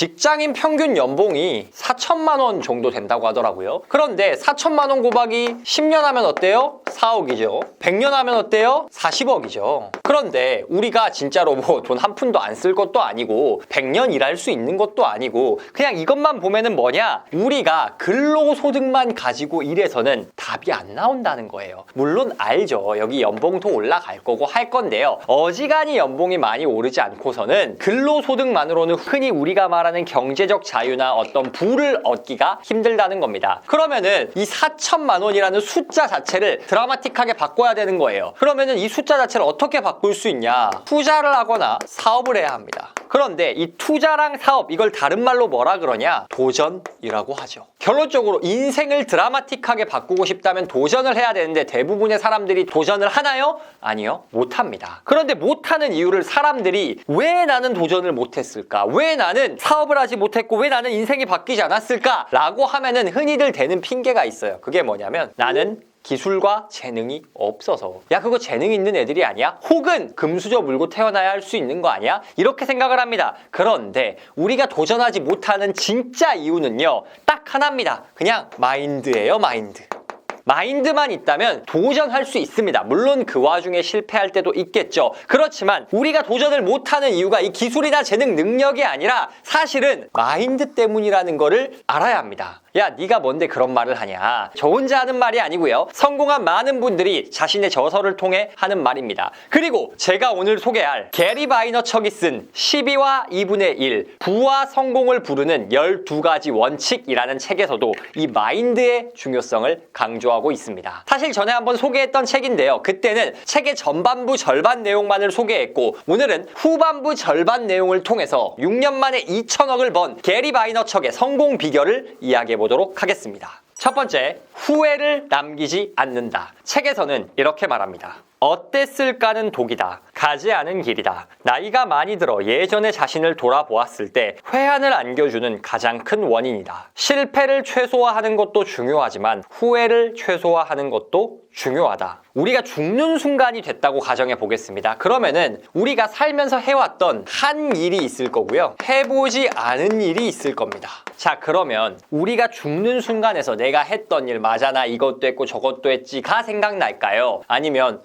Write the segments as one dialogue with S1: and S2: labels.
S1: 직장인 평균 연봉이 4천만 원 정도 된다고 하더라고요. 그런데 4천만 원 곱하기 10년 하면 어때요? 4억이죠. 100년 하면 어때요? 40억이죠. 그런데 우리가 진짜로 뭐 돈 한 푼도 안 쓸 것도 아니고 100년 일할 수 있는 것도 아니고 그냥 이것만 보면은 뭐냐? 우리가 근로소득만 가지고 일해서는 답이 안 나온다는 거예요. 물론 알죠. 여기 연봉도 올라갈 거고 할 건데요. 어지간히 연봉이 많이 오르지 않고서는 근로소득만으로는 흔히 우리가 말하는 경제적 자유나 어떤 부를 얻기가 힘들다는 겁니다. 그러면은 이 4천만 원이라는 숫자 자체를 드라마틱하게 바꿔야 되는 거예요. 그러면은 이 숫자 자체를 어떻게 바꿀 수 있냐? 투자를 하거나 사업을 해야 합니다. 그런데 이 투자랑 사업, 이걸 다른 말로 뭐라 그러냐? 도전이라고 하죠. 결론적으로 인생을 드라마틱하게 바꾸고 싶다면 도전을 해야 되는데 대부분의 사람들이 도전을 하나요? 아니요, 못합니다. 그런데 못하는 이유를 사람들이 왜 나는 도전을 못했을까? 왜 나는 사업을 하지 못했고 왜 나는 인생이 바뀌지 않았을까? 라고 하면은 흔히들 대는 핑계가 있어요. 그게 뭐냐면 나는 기술과 재능이 없어서. 야, 그거 재능 있는 애들이 아니야? 혹은 금수저 물고 태어나야 할 수 있는 거 아니야? 이렇게 생각을 합니다. 그런데 우리가 도전하지 못하는 진짜 이유는요, 딱 하나입니다. 그냥 마인드예요, 마인드. 마인드만 있다면 도전할 수 있습니다. 물론 그 와중에 실패할 때도 있겠죠. 그렇지만 우리가 도전을 못하는 이유가 이 기술이나 재능, 능력이 아니라 사실은 마인드 때문이라는 거를 알아야 합니다. 야, 네가 뭔데 그런 말을 하냐? 저 혼자 하는 말이 아니고요. 성공한 많은 분들이 자신의 저서를 통해 하는 말입니다. 그리고 제가 오늘 소개할 게리 바이너척이 쓴 12와 2분의 1 부와 성공을 부르는 12가지 원칙이라는 책에서도 이 마인드의 중요성을 강조하고 있습니다. 사실 전에 한번 소개했던 책인데요. 그때는 책의 전반부 절반 내용만을 소개했고 오늘은 후반부 절반 내용을 통해서 6년 만에 2천억을 번 게리 바이너척의 성공 비결을 이야기해 보도록 하겠습니다. 첫 번째, 후회를 남기지 않는다. 책에서는 이렇게 말합니다. 어땠을까는 독이다. 가지 않은 길이다. 나이가 많이 들어 예전의 자신을 돌아보았을 때 회한을 안겨주는 가장 큰 원인이다. 실패를 최소화하는 것도 중요하지만 후회를 최소화하는 것도 중요하다. 우리가 죽는 순간이 됐다고 가정해 보겠습니다. 그러면은 우리가 살면서 해왔던 한 일이 있을 거고요. 해보지 않은 일이 있을 겁니다. 자, 그러면 우리가 죽는 순간에서 내가 했던 일 맞아, 나 이것도 했고 저것도 했지가 생각날까요? 아니면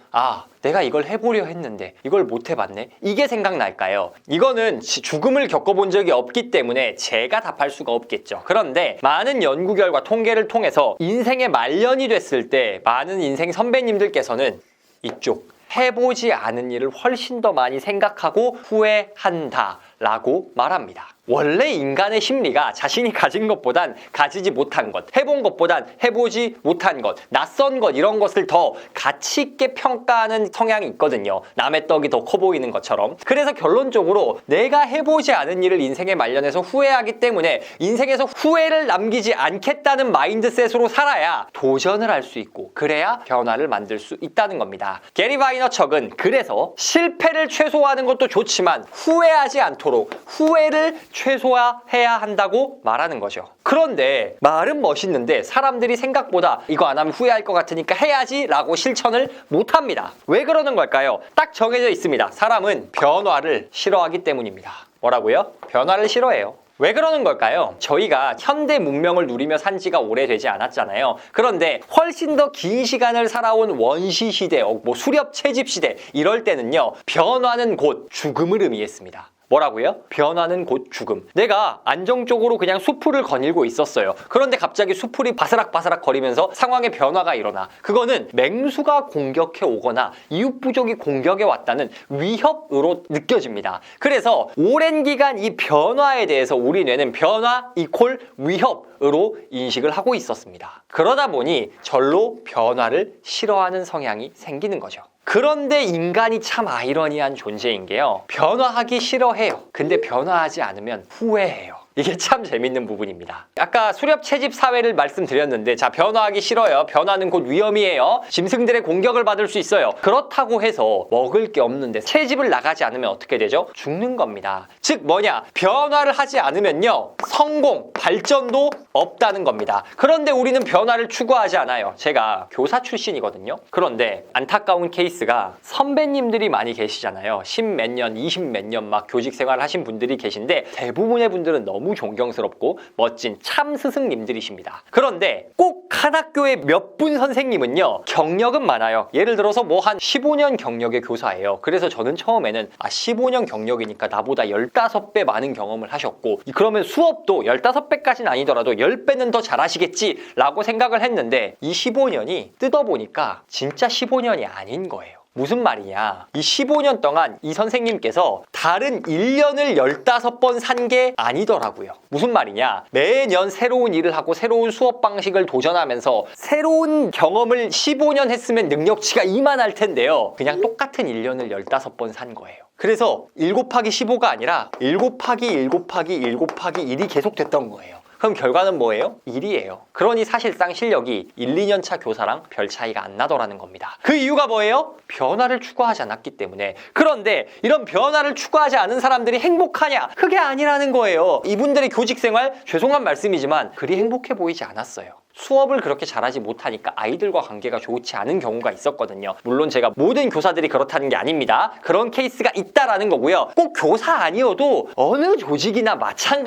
S1: 내가 이걸 해보려 했는데 이걸 못 해봤네? 이게 생각날까요? 이거는 죽음을 겪어본 적이 없기 때문에 제가 답할 수가 없겠죠. 그런데 많은 연구 결과 통계를 통해서 인생의 말년이 됐을 때 많은 인생 선배님들께서는 이쪽 해보지 않은 일을 훨씬 더 많이 생각하고 후회한다 라고 말합니다. 원래 인간의 심리가 자신이 가진 것보단 가지지 못한 것, 해본 것보단 해보지 못한 것, 낯선 것, 이런 것을 더 가치 있게 평가하는 성향이 있거든요. 남의 떡이 더 커 보이는 것처럼. 그래서 결론적으로 내가 해보지 않은 일을 인생에 말년해서 후회하기 때문에 인생에서 후회를 남기지 않겠다는 마인드셋으로 살아야 도전을 할 수 있고 그래야 변화를 만들 수 있다는 겁니다. 게리 바이너척은 그래서 실패를 최소화하는 것도 좋지만 후회하지 않도록 후회를 최소화해야 한다고 말하는 거죠. 그런데 말은 멋있는데 사람들이 생각보다 이거 안 하면 후회할 것 같으니까 해야지 라고 실천을 못합니다. 왜 그러는 걸까요? 딱 정해져 있습니다. 사람은 변화를 싫어하기 때문입니다. 뭐라고요? 변화를 싫어해요. 왜 그러는 걸까요? 저희가 현대 문명을 누리며 산 지가 오래되지 않았잖아요. 그런데 훨씬 더 긴 시간을 살아온 원시 시대, 수렵 채집 시대, 이럴 때는요, 변화는 곧 죽음을 의미했습니다. 뭐라고요? 변화는 곧 죽음. 내가 안정적으로 그냥 수풀을 거닐고 있었어요. 그런데 갑자기 수풀이 바스락바스락 거리면서 상황의 변화가 일어나. 그거는 맹수가 공격해 오거나 이웃부족이 공격해 왔다는 위협으로 느껴집니다. 그래서 오랜 기간 이 변화에 대해서 우리 뇌는 변화 이퀄 위협으로 인식을 하고 있었습니다. 그러다 보니 절로 변화를 싫어하는 성향이 생기는 거죠. 그런데 인간이 참 아이러니한 존재인 게요. 변화하기 싫어해요. 근데 변화하지 않으면 후회해요. 이게 참 재밌는 부분입니다. 아까 수렵 채집 사회를 말씀드렸는데, 자, 변화하기 싫어요. 변화는 곧 위험이에요. 짐승들의 공격을 받을 수 있어요. 그렇다고 해서 먹을 게 없는데 채집을 나가지 않으면 어떻게 되죠? 죽는 겁니다. 즉 뭐냐? 변화를 하지 않으면요, 성공, 발전도 없다는 겁니다. 그런데 우리는 변화를 추구하지 않아요. 제가 교사 출신이거든요. 그런데 안타까운 케이스가 선배님들이 많이 계시잖아요. 10몇 년, 20몇 년 막 교직 생활을 하신 분들이 계신데 대부분의 분들은 너무 너무 존경스럽고 멋진 참 스승님들이십니다. 그런데 꼭 한 학교의 몇 분 선생님은요, 경력은 많아요. 예를 들어서 뭐 한 15년 경력의 교사예요. 그래서 저는 처음에는 15년 경력이니까 나보다 15배 많은 경험을 하셨고, 그러면 수업도 15배까지는 아니더라도 10배는 더 잘하시겠지라고 생각을 했는데, 이 15년이 뜯어보니까 진짜 15년이 아닌 거예요. 무슨 말이냐, 이 15년 동안 이 선생님께서 다른 1년을 15번 산 게 아니더라고요. 무슨 말이냐, 매년 새로운 일을 하고 새로운 수업 방식을 도전하면서 새로운 경험을 15년 했으면 능력치가 이만할 텐데요, 그냥 똑같은 1년을 15번 산 거예요. 그래서 1 곱하기 15가 아니라 1 곱하기 1 곱하기 1 곱하기 1이 계속 됐던 거예요. 그럼 결과는 뭐예요? 1이에요. 그러니 사실상 실력이 1, 2년 차 교사랑 별 차이가 안 나더라는 겁니다. 그 이유가 뭐예요? 변화를 추구하지 않았기 때문에. 그런데 이런 변화를 추구하지 않은 사람들이 행복하냐? 그게 아니라는 거예요. 이분들의 교직 생활, 죄송한 말씀이지만 그리 행복해 보이지 않았어요. 수업을 그렇게 잘하지 못하니까 아이들과 관계가 좋지 않은 경우가 있었거든요. 물론 제가 모든 교사들이 그렇다는 게 아닙니다. 그런 케이스가 있다라는 거고요. 꼭 교사 아니어도 어느 조직이나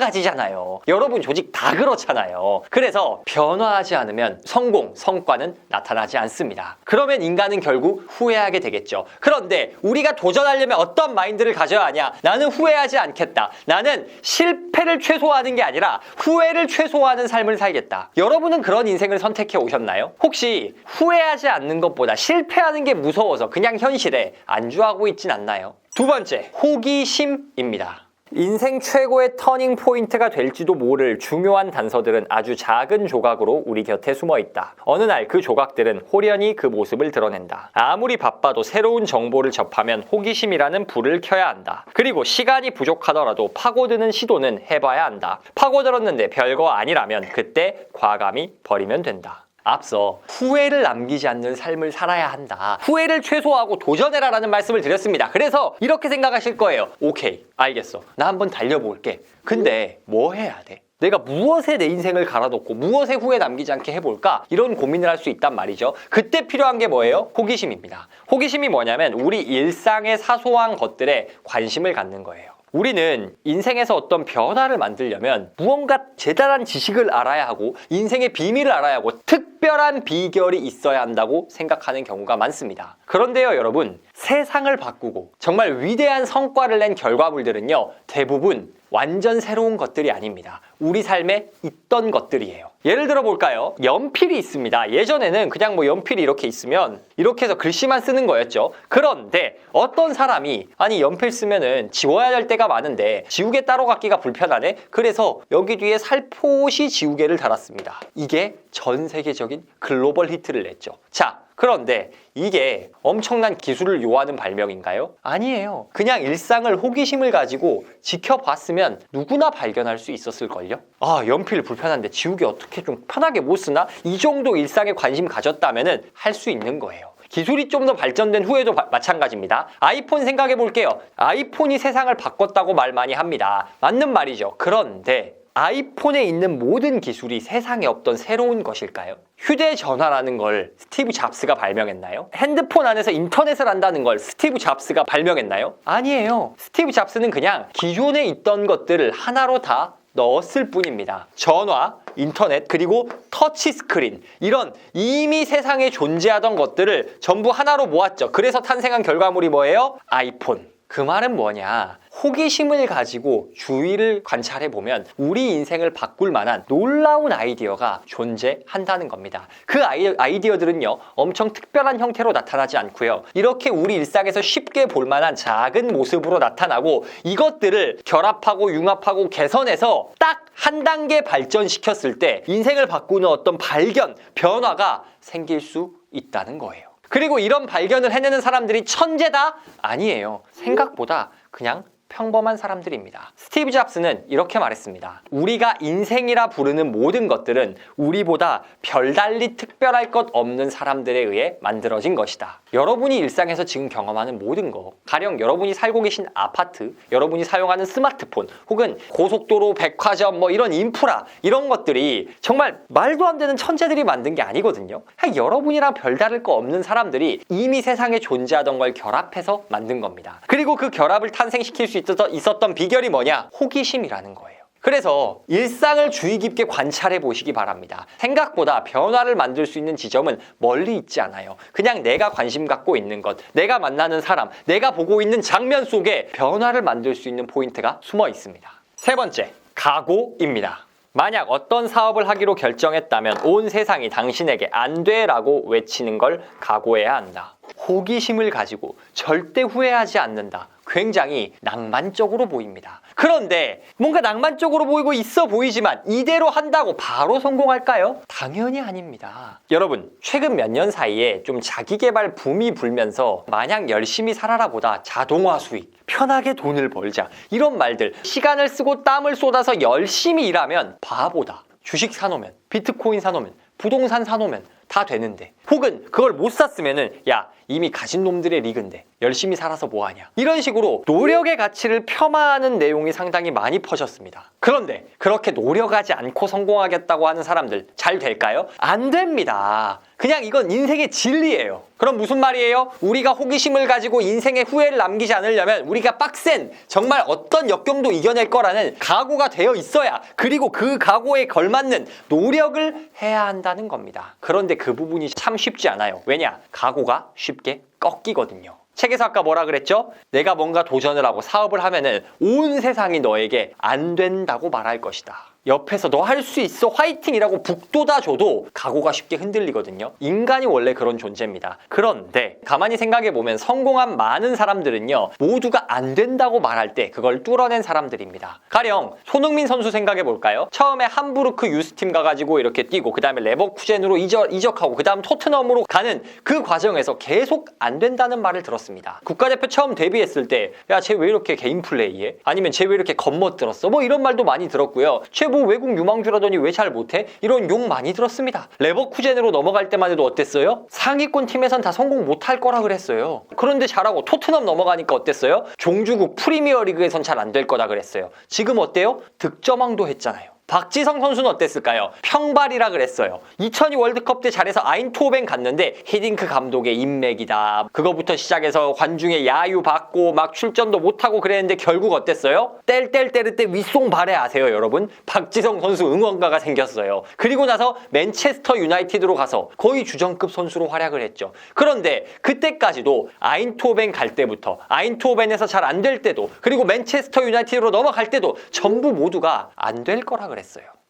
S1: 마찬가지잖아요. 여러분 조직 다 그렇잖아요. 그래서 변화하지 않으면 성공, 성과는 나타나지 않습니다. 그러면 인간은 결국 후회하게 되겠죠. 그런데 우리가 도전하려면 어떤 마인드를 가져야 하냐? 나는 후회하지 않겠다. 나는 실패를 최소화하는 게 아니라 후회를 최소화하는 삶을 살겠다. 여러분은 그런 인생을 선택해 오셨나요? 혹시 후회하지 않는 것보다 실패하는 게 무서워서 그냥 현실에 안주하고 있진 않나요? 두 번째, 호기심입니다. 인생 최고의 터닝 포인트가 될지도 모를 중요한 단서들은 아주 작은 조각으로 우리 곁에 숨어 있다. 어느 날 그 조각들은 호련히 그 모습을 드러낸다. 아무리 바빠도 새로운 정보를 접하면 호기심이라는 불을 켜야 한다. 그리고 시간이 부족하더라도 파고드는 시도는 해봐야 한다. 파고들었는데 별거 아니라면 그때 과감히 버리면 된다. 앞서 후회를 남기지 않는 삶을 살아야 한다. 후회를 최소화하고 도전해라 라는 말씀을 드렸습니다. 그래서 이렇게 생각하실 거예요. 오케이, 알겠어. 나 한번 달려볼게. 근데 뭐 해야 돼? 내가 무엇에 내 인생을 갈아놓고 무엇에 후회 남기지 않게 해볼까? 이런 고민을 할 수 있단 말이죠. 그때 필요한 게 뭐예요? 호기심입니다. 호기심이 뭐냐면 우리 일상의 사소한 것들에 관심을 갖는 거예요. 우리는 인생에서 어떤 변화를 만들려면 무언가 재단한 지식을 알아야 하고 인생의 비밀을 알아야 하고 특별한 비결이 있어야 한다고 생각하는 경우가 많습니다. 그런데요, 여러분, 세상을 바꾸고 정말 위대한 성과를 낸 결과물들은요, 대부분 완전 새로운 것들이 아닙니다. 우리 삶에 있던 것들이에요. 예를 들어 볼까요? 연필이 있습니다. 예전에는 그냥 뭐 연필이 이렇게 있으면 이렇게 해서 글씨만 쓰는 거였죠. 그런데 어떤 사람이 아니 연필 쓰면은 지워야 할 때가 많은데 지우개 따로 갖기가 불편하네? 그래서 여기 뒤에 살포시 지우개를 달았습니다. 이게 전 세계적인 글로벌 히트를 냈죠. 자, 그런데 이게 엄청난 기술을 요하는 발명인가요? 아니에요. 그냥 일상을 호기심을 가지고 지켜봤으면 누구나 발견할 수 있었을걸요? 아, 연필 불편한데 지우개 어떻게 좀 편하게 못 쓰나? 이 정도 일상에 관심 가졌다면 할 수 있는 거예요. 기술이 좀 더 발전된 후에도 마찬가지입니다. 아이폰 생각해 볼게요. 아이폰이 세상을 바꿨다고 말 많이 합니다. 맞는 말이죠. 그런데 아이폰에 있는 모든 기술이 세상에 없던 새로운 것일까요? 휴대전화라는 걸 스티브 잡스가 발명했나요? 핸드폰 안에서 인터넷을 한다는 걸 스티브 잡스가 발명했나요? 아니에요. 스티브 잡스는 그냥 기존에 있던 것들을 하나로 다 넣었을 뿐입니다. 전화, 인터넷, 그리고 터치 스크린, 이런 이미 세상에 존재하던 것들을 전부 하나로 모았죠. 그래서 탄생한 결과물이 뭐예요? 아이폰. 그 말은 뭐냐? 호기심을 가지고 주위를 관찰해보면 우리 인생을 바꿀 만한 놀라운 아이디어가 존재한다는 겁니다. 그 아이디어들은요, 엄청 특별한 형태로 나타나지 않고요, 이렇게 우리 일상에서 쉽게 볼 만한 작은 모습으로 나타나고 이것들을 결합하고 융합하고 개선해서 딱 한 단계 발전시켰을 때 인생을 바꾸는 어떤 발견, 변화가 생길 수 있다는 거예요. 그리고 이런 발견을 해내는 사람들이 천재다? 아니에요. 생각보다 그냥 평범한 사람들입니다. 스티브 잡스는 이렇게 말했습니다. 우리가 인생이라 부르는 모든 것들은 우리보다 별달리 특별할 것 없는 사람들에 의해 만들어진 것이다. 여러분이 일상에서 지금 경험하는 모든 거, 가령 여러분이 살고 계신 아파트, 여러분이 사용하는 스마트폰, 혹은 고속도로, 백화점, 뭐 이런 인프라, 이런 것들이 정말 말도 안 되는 천재들이 만든 게 아니거든요. 여러분이랑 별다를 거 없는 사람들이 이미 세상에 존재하던 걸 결합해서 만든 겁니다. 그리고 그 결합을 탄생시킬 수 있었던 비결이 뭐냐? 호기심이라는 거예요. 그래서 일상을 주의 깊게 관찰해 보시기 바랍니다. 생각보다 변화를 만들 수 있는 지점은 멀리 있지 않아요. 그냥 내가 관심 갖고 있는 것, 내가 만나는 사람, 내가 보고 있는 장면 속에 변화를 만들 수 있는 포인트가 숨어 있습니다. 세 번째, 각오입니다. 만약 어떤 사업을 하기로 결정했다면 온 세상이 당신에게 안 돼라고 외치는 걸 각오해야 한다. 호기심을 가지고 절대 후회하지 않는다. 굉장히 낭만적으로 보입니다. 그런데 뭔가 낭만적으로 보이고 있어 보이지만 이대로 한다고 바로 성공할까요? 당연히 아닙니다. 여러분, 최근 몇 년 사이에 좀 자기계발 붐이 불면서 마냥 열심히 살아라 보다 자동화 수익, 편하게 돈을 벌자 이런 말들, 시간을 쓰고 땀을 쏟아서 열심히 일하면 바보다. 주식 사놓으면, 비트코인 사놓으면, 부동산 사놓으면 다 되는데, 혹은 그걸 못 샀으면은 야 이미 가진 놈들의 리그인데 열심히 살아서 뭐하냐, 이런 식으로 노력의 가치를 폄하하는 내용이 상당히 많이 퍼졌습니다. 그런데 그렇게 노력하지 않고 성공하겠다고 하는 사람들 잘 될까요? 안 됩니다. 그냥 이건 인생의 진리예요. 그럼 무슨 말이에요? 우리가 호기심을 가지고 인생에 후회를 남기지 않으려면 우리가 빡센, 정말 어떤 역경도 이겨낼 거라는 각오가 되어 있어야, 그리고 그 각오에 걸맞는 노력을 해야 한다는 겁니다. 그런데 그 부분이 참 쉽지 않아요. 왜냐? 각오가 쉽게 꺾이거든요. 책에서 아까 뭐라 그랬죠? 내가 뭔가 도전을 하고 사업을 하면은 온 세상이 너에게 안 된다고 말할 것이다. 옆에서 너 할 수 있어 화이팅이라고 북돋아줘도 각오가 쉽게 흔들리거든요. 인간이 원래 그런 존재입니다. 그런데 가만히 생각해보면 성공한 많은 사람들은요, 모두가 안 된다고 말할 때 그걸 뚫어낸 사람들입니다. 가령 손흥민 선수 생각해볼까요? 처음에 함부르크 유스팀 가가지고 이렇게 뛰고, 그 다음에 레버쿠젠으로 이적하고, 그 다음 토트넘으로 가는 그 과정에서 계속 안 된다는 말을 들었습니다. 국가대표 처음 데뷔했을 때 야 쟤 왜 이렇게 개인 플레이해? 아니면 쟤 왜 이렇게 겉멋들었어? 뭐 이런 말도 많이 들었고요. 쟤 뭐 외국 유망주라더니 왜 잘 못해? 이런 욕 많이 들었습니다. 레버쿠젠으로 넘어갈 때만 해도 어땠어요? 상위권 팀에선 다 성공 못할 거라 그랬어요. 그런데 잘하고 토트넘 넘어가니까 어땠어요? 종주국 프리미어리그에선 잘 안 될 거다 그랬어요. 지금 어때요? 득점왕도 했잖아요. 박지성 선수는 어땠을까요? 평발이라 그랬어요. 2002 월드컵 때 잘해서 아인트호벤 갔는데 히딩크 감독의 인맥이다, 그거부터 시작해서 관중의 야유 받고 막 출전도 못하고 그랬는데 결국 어땠어요? 뗄 때 윗송 발에 아세요 여러분? 박지성 선수 응원가가 생겼어요. 그리고 나서 맨체스터 유나이티드로 가서 거의 주전급 선수로 활약을 했죠. 그런데 그때까지도 아인트호벤 갈 때부터, 아인트호벤에서 잘 안 될 때도, 그리고 맨체스터 유나이티드로 넘어갈 때도 전부 모두가 안 될 거라 그랬어요.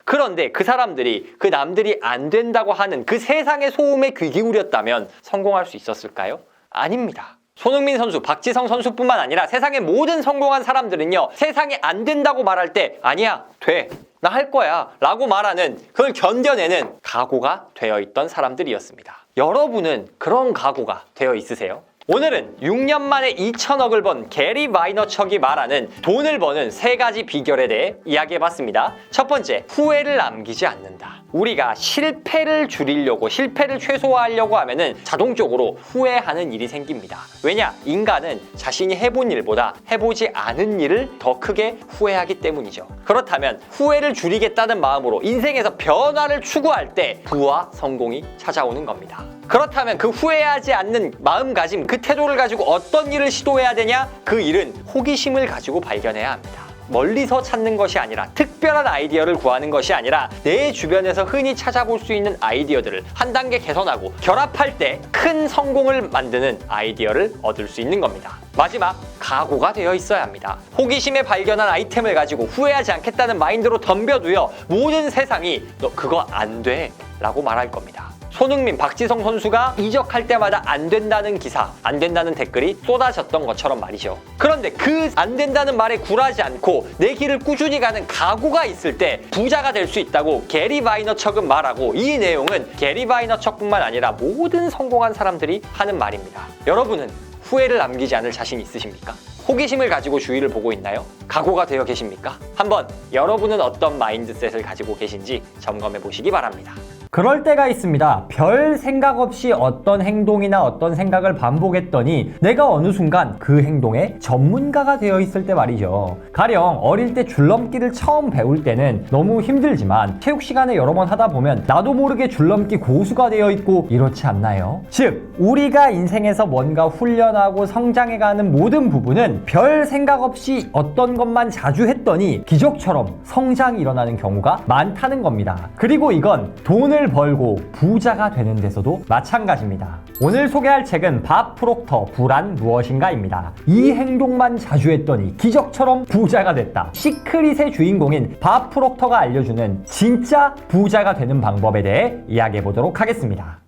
S1: 그런데 그 사람들이, 그 남들이 안 된다고 하는 그 세상의 소음에 귀 기울였다면 성공할 수 있었을까요? 아닙니다. 손흥민 선수, 박지성 선수뿐만 아니라 세상의 모든 성공한 사람들은요, 세상에 안 된다고 말할 때 아니야, 돼, 나 할 거야 라고 말하는, 그걸 견뎌내는 각오가 되어 있던 사람들이었습니다. 여러분은 그런 각오가 되어 있으세요? 오늘은 6년 만에 2천억을 번 게리 바이너척이 말하는 돈을 버는 3가지 비결에 대해 이야기해봤습니다. 첫 번째, 후회를 남기지 않는다. 우리가 실패를 줄이려고, 실패를 최소화하려고 하면은 자동적으로 후회하는 일이 생깁니다. 왜냐? 인간은 자신이 해본 일보다 해보지 않은 일을 더 크게 후회하기 때문이죠. 그렇다면 후회를 줄이겠다는 마음으로 인생에서 변화를 추구할 때 부와 성공이 찾아오는 겁니다. 그렇다면 그 후회하지 않는 마음가짐, 그 태도를 가지고 어떤 일을 시도해야 되냐? 그 일은 호기심을 가지고 발견해야 합니다. 멀리서 찾는 것이 아니라, 특별한 아이디어를 구하는 것이 아니라 내 주변에서 흔히 찾아볼 수 있는 아이디어들을 한 단계 개선하고 결합할 때 큰 성공을 만드는 아이디어를 얻을 수 있는 겁니다. 마지막, 각오가 되어 있어야 합니다. 호기심에 발견한 아이템을 가지고 후회하지 않겠다는 마인드로 덤벼두어 모든 세상이 너 그거 안 돼 라고 말할 겁니다. 손흥민, 박지성 선수가 이적할 때마다 안 된다는 기사, 안 된다는 댓글이 쏟아졌던 것처럼 말이죠. 그런데 그 안 된다는 말에 굴하지 않고 내 길을 꾸준히 가는 각오가 있을 때 부자가 될 수 있다고 게리 바이너척은 말하고, 이 내용은 게리 바이너척뿐만 아니라 모든 성공한 사람들이 하는 말입니다. 여러분은 후회를 남기지 않을 자신 있으십니까? 호기심을 가지고 주위를 보고 있나요? 각오가 되어 계십니까? 한번 여러분은 어떤 마인드셋을 가지고 계신지 점검해 보시기 바랍니다.
S2: 그럴 때가 있습니다. 별 생각 없이 어떤 행동이나 어떤 생각을 반복했더니 내가 어느 순간 그 행동의 전문가가 되어 있을 때 말이죠. 가령 어릴 때 줄넘기를 처음 배울 때는 너무 힘들지만 체육 시간에 여러 번 하다 보면 나도 모르게 줄넘기 고수가 되어 있고 이렇지 않나요? 즉 우리가 인생에서 뭔가 훈련하고 성장해가는 모든 부분은 별 생각 없이 어떤 것만 자주 했더니 기적처럼 성장이 일어나는 경우가 많다는 겁니다. 그리고 이건 돈을 벌고 부자가 되는 데서도 마찬가지입니다. 오늘 소개할 책은 밥 프록터 부란 무엇인가입니다. 이 행동만 자주 했더니 기적처럼 부자가 됐다. 시크릿의 주인공인 밥 프록터가 알려주는 진짜 부자가 되는 방법에 대해 이야기해 보도록 하겠습니다.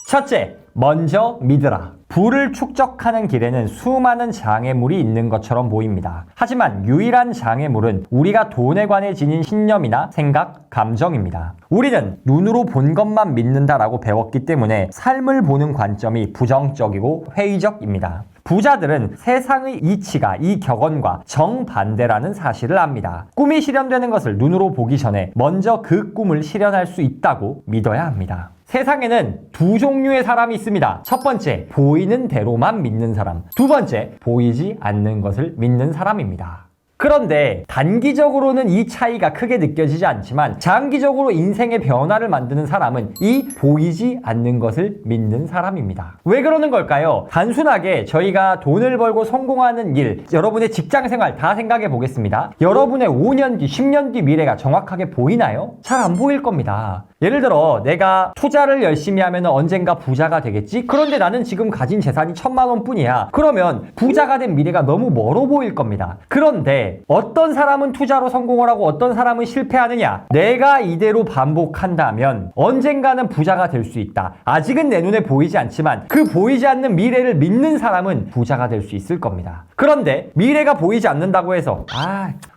S2: 첫째, 먼저 믿으라. 부를 축적하는 길에는 수많은 장애물이 있는 것처럼 보입니다. 하지만 유일한 장애물은 우리가 돈에 관해 지닌 신념이나 생각, 감정입니다. 우리는 눈으로 본 것만 믿는다라고 배웠기 때문에 삶을 보는 관점이 부정적이고 회의적입니다. 부자들은 세상의 이치가 이 격언과 정반대라는 사실을 압니다. 꿈이 실현되는 것을 눈으로 보기 전에 먼저 그 꿈을 실현할 수 있다고 믿어야 합니다. 세상에는 두 종류의 사람이 있습니다. 첫 번째, 보이는 대로만 믿는 사람. 두 번째, 보이지 않는 것을 믿는 사람입니다. 그런데 단기적으로는 이 차이가 크게 느껴지지 않지만 장기적으로 인생의 변화를 만드는 사람은 이 보이지 않는 것을 믿는 사람입니다. 왜 그러는 걸까요? 단순하게 저희가 돈을 벌고 성공하는 일, 여러분의 직장생활 다 생각해 보겠습니다. 여러분의 5년 뒤, 10년 뒤 미래가 정확하게 보이나요? 잘 안 보일 겁니다. 예를 들어 내가 투자를 열심히 하면 언젠가 부자가 되겠지? 그런데 나는 지금 가진 재산이 1,000만 원 뿐이야. 그러면 부자가 된 미래가 너무 멀어 보일 겁니다. 그런데 어떤 사람은 투자로 성공을 하고 어떤 사람은 실패하느냐? 내가 이대로 반복한다면 언젠가는 부자가 될 수 있다. 아직은 내 눈에 보이지 않지만 그 보이지 않는 미래를 믿는 사람은 부자가 될 수 있을 겁니다. 그런데 미래가 보이지 않는다고 해서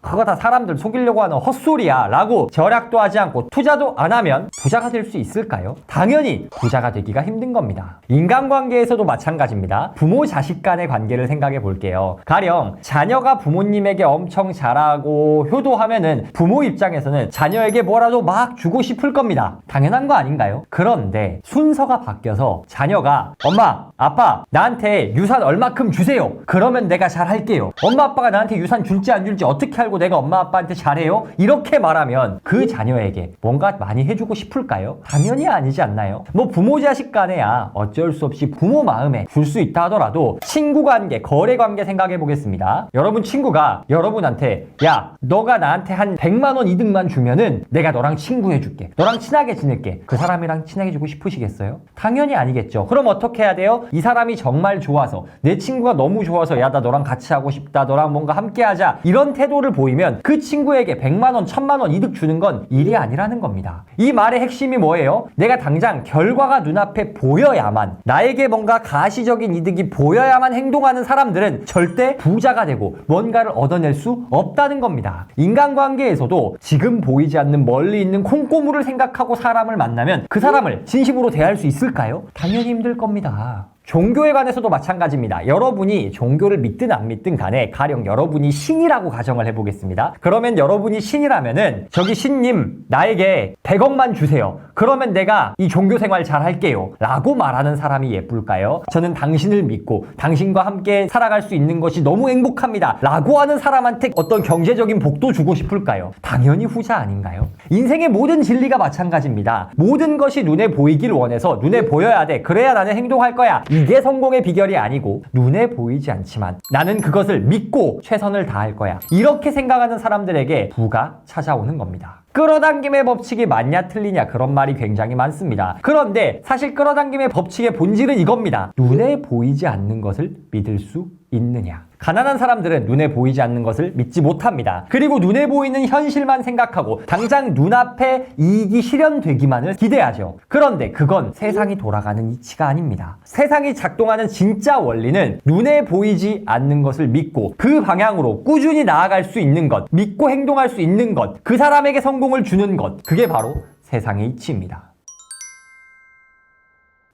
S2: 그거 다 사람들 속이려고 하는 헛소리야 라고 절약도 하지 않고 투자도 안 하면 부자가 될 수 있을까요? 당연히 부자가 되기가 힘든 겁니다. 인간관계에서도 마찬가지입니다. 부모 자식 간의 관계를 생각해 볼게요. 가령 자녀가 부모님에게 엄청 잘하고 효도하면은 부모 입장에서는 자녀에게 뭐라도 막 주고 싶을 겁니다. 당연한 거 아닌가요? 그런데 순서가 바뀌어서 자녀가 엄마, 아빠 나한테 유산 얼마큼 주세요. 그러면 내가 잘 할게요. 엄마, 아빠가 나한테 유산 줄지 안 줄지 어떻게 알고 내가 엄마, 아빠한테 잘해요? 이렇게 말하면 그 자녀에게 뭔가 많이 해주고 싶을까요? 당연히 아니지 않나요? 뭐 부모 자식 간에야 어쩔 수 없이 부모 마음에 줄 수 있다 하더라도 친구 관계, 거래 관계 생각해 보겠습니다. 여러분 친구가 여러분한테 야, 너가 나한테 한 100만 원 이득만 주면은 내가 너랑 친구해줄게. 너랑 친하게 지낼게. 그 사람이랑 친하게 지고 싶으시겠어요? 당연히 아니겠죠. 그럼 어떻게 해야 돼요? 이 사람이 정말 좋아서 내 친구가 너무 좋아서 야, 나 너랑 같이 하고 싶다. 너랑 뭔가 함께 하자. 이런 태도를 보이면 그 친구에게 100만 원, 1000만 원 이득 주는 건 일이 아니라는 겁니다. 이 말의 핵심이 뭐예요? 내가 당장 결과가 눈앞에 보여야만, 나에게 뭔가 가시적인 이득이 보여야만 행동하는 사람들은 절대 부자가 되고 뭔가를 얻어낼 수 없다는 겁니다. 인간관계에서도 지금 보이지 않는 멀리 있는 콩고물을 생각하고 사람을 만나면 그 사람을 진심으로 대할 수 있을까요? 당연히 힘들 겁니다. 종교에 관해서도 마찬가지입니다. 여러분이 종교를 믿든 안 믿든 간에 가령 여러분이 신이라고 가정을 해보겠습니다. 그러면 여러분이 신이라면은 저기 신님 나에게 100억만 주세요. 그러면 내가 이 종교 생활 잘 할게요 라고 말하는 사람이 예쁠까요? 저는 당신을 믿고 당신과 함께 살아갈 수 있는 것이 너무 행복합니다 라고 하는 사람한테 어떤 경제적인 복도 주고 싶을까요? 당연히 후자 아닌가요? 인생의 모든 진리가 마찬가지입니다. 모든 것이 눈에 보이길 원해서 눈에 보여야 돼. 그래야 나는 행동할 거야. 이게 성공의 비결이 아니고 눈에 보이지 않지만 나는 그것을 믿고 최선을 다할 거야. 이렇게 생각하는 사람들에게 부가 찾아오는 겁니다. 끌어당김의 법칙이 맞냐 틀리냐 그런 말이 굉장히 많습니다. 그런데 사실 끌어당김의 법칙의 본질은 이겁니다. 눈에 보이지 않는 것을 믿을 수 있느냐. 가난한 사람들은 눈에 보이지 않는 것을 믿지 못합니다. 그리고 눈에 보이는 현실만 생각하고 당장 눈앞에 이익이 실현되기만을 기대하죠. 그런데 그건 세상이 돌아가는 이치가 아닙니다. 세상이 작동하는 진짜 원리는 눈에 보이지 않는 것을 믿고 그 방향으로 꾸준히 나아갈 수 있는 것, 믿고 행동할 수 있는 것, 그 사람에게 성공을 주는 것, 그게 바로 세상의 이치입니다.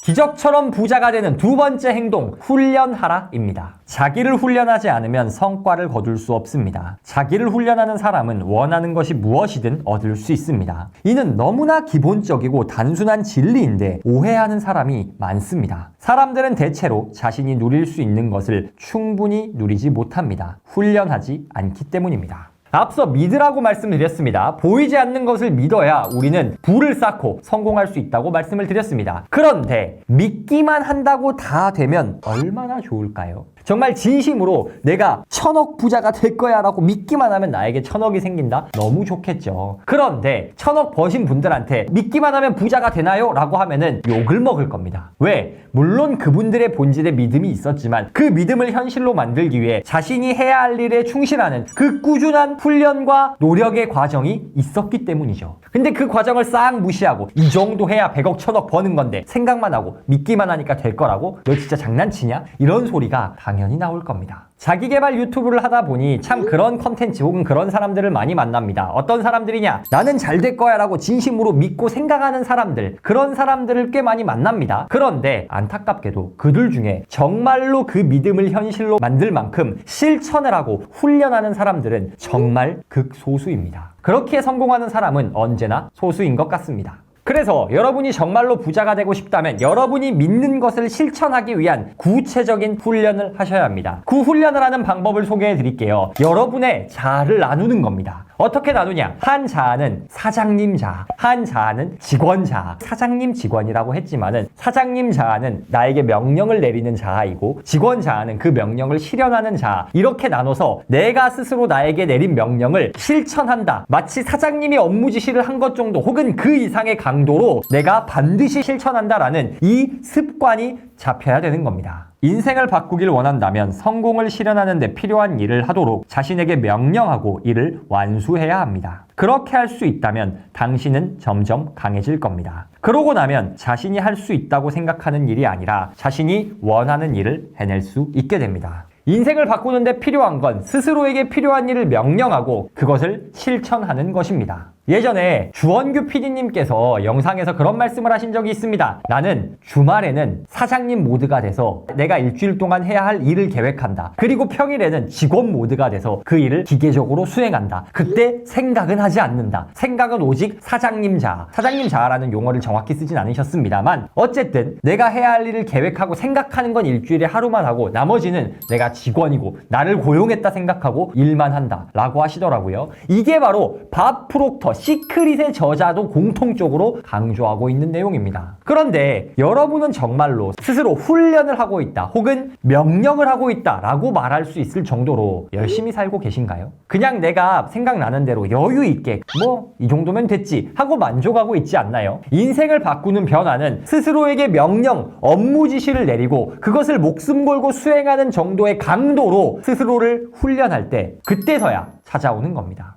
S2: 기적처럼 부자가 되는 두 번째 행동, 훈련하라입니다. 자기를 훈련하지 않으면 성과를 거둘 수 없습니다. 자기를 훈련하는 사람은 원하는 것이 무엇이든 얻을 수 있습니다. 이는 너무나 기본적이고 단순한 진리인데 오해하는 사람이 많습니다. 사람들은 대체로 자신이 누릴 수 있는 것을 충분히 누리지 못합니다. 훈련하지 않기 때문입니다. 앞서 믿으라고 말씀드렸습니다. 보이지 않는 것을 믿어야 우리는 부를 쌓고 성공할 수 있다고 말씀을 드렸습니다. 그런데 믿기만 한다고 다 되면 얼마나 좋을까요? 정말 진심으로 내가 1000억 부자가 될 거야 라고 믿기만 하면 나에게 1000억이 생긴다? 너무 좋겠죠. 그런데 1000억 버신 분들한테 믿기만 하면 부자가 되나요? 라고 하면은 욕을 먹을 겁니다. 왜? 물론 그분들의 본질에 믿음이 있었지만 그 믿음을 현실로 만들기 위해 자신이 해야 할 일에 충실하는 그 꾸준한 훈련과 노력의 과정이 있었기 때문이죠. 근데 그 과정을 싹 무시하고 이 정도 해야 100억 1000억 버는 건데 생각만 하고 믿기만 하니까 될 거라고? 너 진짜 장난치냐? 이런 소리가 당연히 나올 겁니다. 자기계발 유튜브를 하다 보니 참 그런 컨텐츠 혹은 그런 사람들을 많이 만납니다. 어떤 사람들이냐? 나는 잘 될 거야 라고 진심으로 믿고 생각하는 사람들, 그런 사람들을 꽤 많이 만납니다. 그런데 안타깝게도 그들 중에 정말로 그 믿음을 현실로 만들 만큼 실천을 하고 훈련하는 사람들은 정말 극소수입니다. 그렇게 성공하는 사람은 언제나 소수인 것 같습니다. 그래서 여러분이 정말로 부자가 되고 싶다면 여러분이 믿는 것을 실천하기 위한 구체적인 훈련을 하셔야 합니다. 그 훈련을 하는 방법을 소개해 드릴게요. 여러분의 자아를 나누는 겁니다. 어떻게 나누냐? 한 자아는 사장님 자아, 한 자아는 직원 자아. 사장님 직원이라고 했지만은 사장님 자아는 나에게 명령을 내리는 자아이고 직원 자아는 그 명령을 실현하는 자아. 이렇게 나눠서 내가 스스로 나에게 내린 명령을 실천한다. 마치 사장님이 업무 지시를 한 것 정도 혹은 그 이상의 강도로 내가 반드시 실천한다라는 이 습관이 잡혀야 되는 겁니다. 인생을 바꾸길 원한다면 성공을 실현하는 데 필요한 일을 하도록 자신에게 명령하고 이를 완수해야 합니다. 그렇게 할 수 있다면 당신은 점점 강해질 겁니다. 그러고 나면 자신이 할 수 있다고 생각하는 일이 아니라 자신이 원하는 일을 해낼 수 있게 됩니다. 인생을 바꾸는 데 필요한 건 스스로에게 필요한 일을 명령하고 그것을 실천하는 것입니다. 예전에 주원규 PD님께서 영상에서 그런 말씀을 하신 적이 있습니다. 나는 주말에는 사장님 모드가 돼서 내가 일주일 동안 해야 할 일을 계획한다. 그리고 평일에는 직원 모드가 돼서 그 일을 기계적으로 수행한다. 그때 생각은 하지 않는다. 생각은 오직 사장님 자아. 사장님 자아라는 용어를 정확히 쓰진 않으셨습니다만 어쨌든 내가 해야 할 일을 계획하고 생각하는 건 일주일에 하루만 하고 나머지는 내가 직원이고 나를 고용했다 생각하고 일만 한다 라고 하시더라고요. 이게 바로 밥 프록터 시크릿의 저자도 공통적으로 강조하고 있는 내용입니다. 그런데 여러분은 정말로 스스로 훈련을 하고 있다 혹은 명령을 하고 있다 라고 말할 수 있을 정도로 열심히 살고 계신가요? 그냥 내가 생각나는 대로 여유 있게 뭐 이 정도면 됐지 하고 만족하고 있지 않나요? 인생을 바꾸는 변화는 스스로에게 명령, 업무 지시를 내리고 그것을 목숨 걸고 수행하는 정도의 강도로 스스로를 훈련할 때 그때서야 찾아오는 겁니다.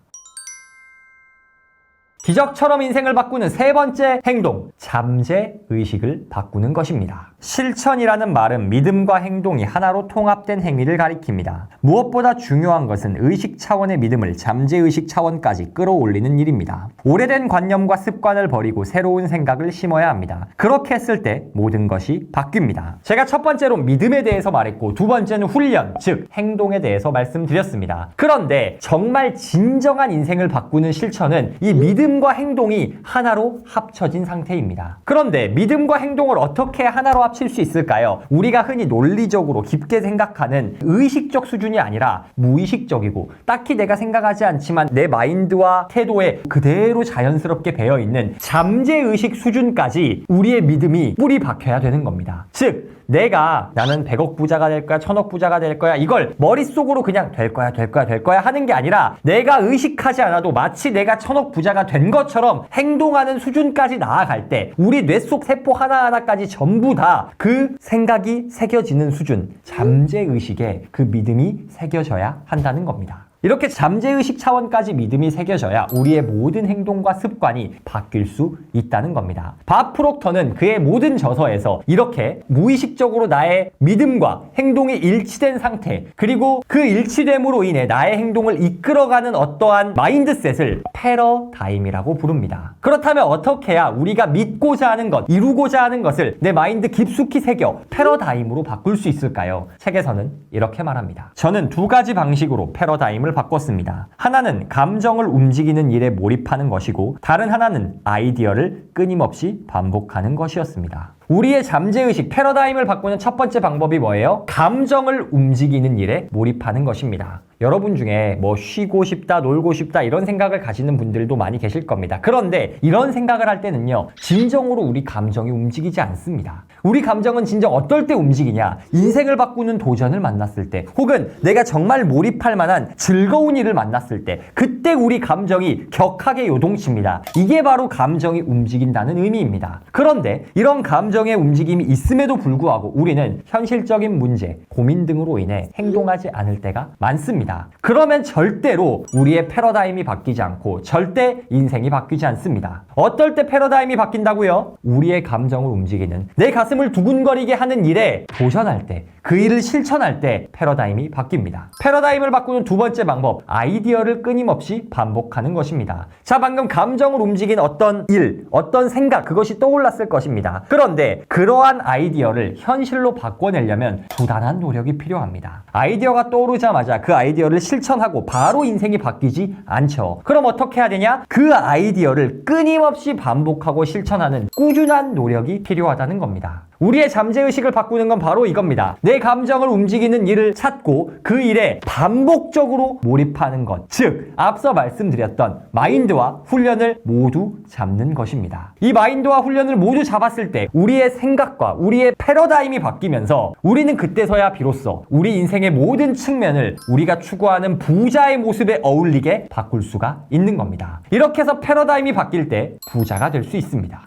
S2: 기적처럼 인생을 바꾸는 세 번째 행동, 잠재의식을 바꾸는 것입니다. 실천이라는 말은 믿음과 행동이 하나로 통합된 행위를 가리킵니다. 무엇보다 중요한 것은 의식 차원의 믿음을 잠재의식 차원까지 끌어올리는 일입니다. 오래된 관념과 습관을 버리고 새로운 생각을 심어야 합니다. 그렇게 했을 때 모든 것이 바뀝니다. 제가 첫 번째로 믿음에 대해서 말했고 두 번째는 훈련, 즉 행동에 대해서 말씀드렸습니다. 그런데 정말 진정한 인생을 바꾸는 실천은 이 믿음과 행동이 하나로 합쳐진 상태입니다. 그런데 믿음과 행동을 어떻게 하나로 합칠 수 있을까요? 우리가 흔히 논리적으로 깊게 생각하는 의식적 수준이 아니라 무의식적이고 딱히 내가 생각하지 않지만 내 마인드와 태도에 그대로 자연스럽게 배어있는 잠재의식 수준까지 우리의 믿음이 뿌리 박혀야 되는 겁니다. 즉 나는 100억 부자가 될 거야, 1000억 부자가 될 거야, 이걸 머릿속으로 그냥 될 거야 하는 게 아니라 내가 의식하지 않아도 마치 내가 1000억 부자가 된 것처럼 행동하는 수준까지 나아갈 때 우리 뇌 속 세포 하나하나까지 전부 다 그 생각이 새겨지는 수준, 잠재의식에 그 믿음이 새겨져야 한다는 겁니다. 이렇게 잠재의식 차원까지 믿음이 새겨져야 우리의 모든 행동과 습관이 바뀔 수 있다는 겁니다. 밥 프록터는 그의 모든 저서에서 이렇게 무의식적으로 나의 믿음과 행동이 일치된 상태, 그리고 그 일치됨으로 인해 나의 행동을 이끌어가는 어떠한 마인드셋을 패러다임이라고 부릅니다. 그렇다면 어떻게 해야 우리가 믿고자 하는 것, 이루고자 하는 것을 내 마인드 깊숙이 새겨 패러다임으로 바꿀 수 있을까요? 책에서는 이렇게 말합니다. 저는 두 가지 방식으로 패러다임을 바꿨습니다. 하나는 감정을 움직이는 일에 몰입하는 것이고 다른 하나는 아이디어를 끊임없이 반복하는 것이었습니다. 우리의 잠재의식 패러다임을 바꾸는 첫 번째 방법이 뭐예요? 감정을 움직이는 일에 몰입하는 것입니다. 여러분 중에 뭐 쉬고 싶다, 놀고 싶다 이런 생각을 가지는 분들도 많이 계실 겁니다. 그런데 이런 생각을 할 때는요, 진정으로 우리 감정이 움직이지 않습니다. 우리 감정은 진정 어떨 때 움직이냐? 인생을 바꾸는 도전을 만났을 때, 혹은 내가 정말 몰입할 만한 즐거운 일을 만났을 때, 그때 우리 감정이 격하게 요동칩니다. 이게 바로 감정이 움직인다는 의미입니다. 그런데 이런 감정의 움직임이 있음에도 불구하고 우리는 현실적인 문제, 고민 등으로 인해 행동하지 않을 때가 많습니다. 그러면 절대로 우리의 패러다임이 바뀌지 않고 절대 인생이 바뀌지 않습니다. 어떨 때 패러다임이 바뀐다고요? 우리의 감정을 움직이는, 내 가슴을 두근거리게 하는 일에 도전할 때, 그 일을 실천할 때 패러다임이 바뀝니다. 패러다임을 바꾸는 두 번째 방법, 아이디어를 끊임없이 반복하는 것입니다. 자, 방금 감정을 움직인 어떤 일, 어떤 생각, 그것이 떠올랐을 것입니다. 그런데 그러한 아이디어를 현실로 바꿔내려면 부단한 노력이 필요합니다. 아이디어가 떠오르자마자 그 아이디어를 실천하고 바로 인생이 바뀌지 않죠. 그럼 어떻게 해야 되냐? 그 아이디어를 끊임없이 반복하고 실천하는 꾸준한 노력이 필요하다는 겁니다. 우리의 잠재의식을 바꾸는 건 바로 이겁니다. 내 감정을 움직이는 일을 찾고 그 일에 반복적으로 몰입하는 것. 즉, 앞서 말씀드렸던 마인드와 훈련을 모두 잡는 것입니다. 이 마인드와 훈련을 모두 잡았을 때 우리의 생각과 우리의 패러다임이 바뀌면서 우리는 그때서야 비로소 우리 인생의 모든 측면을 우리가 추구하는 부자의 모습에 어울리게 바꿀 수가 있는 겁니다. 이렇게 해서 패러다임이 바뀔 때 부자가 될 수 있습니다.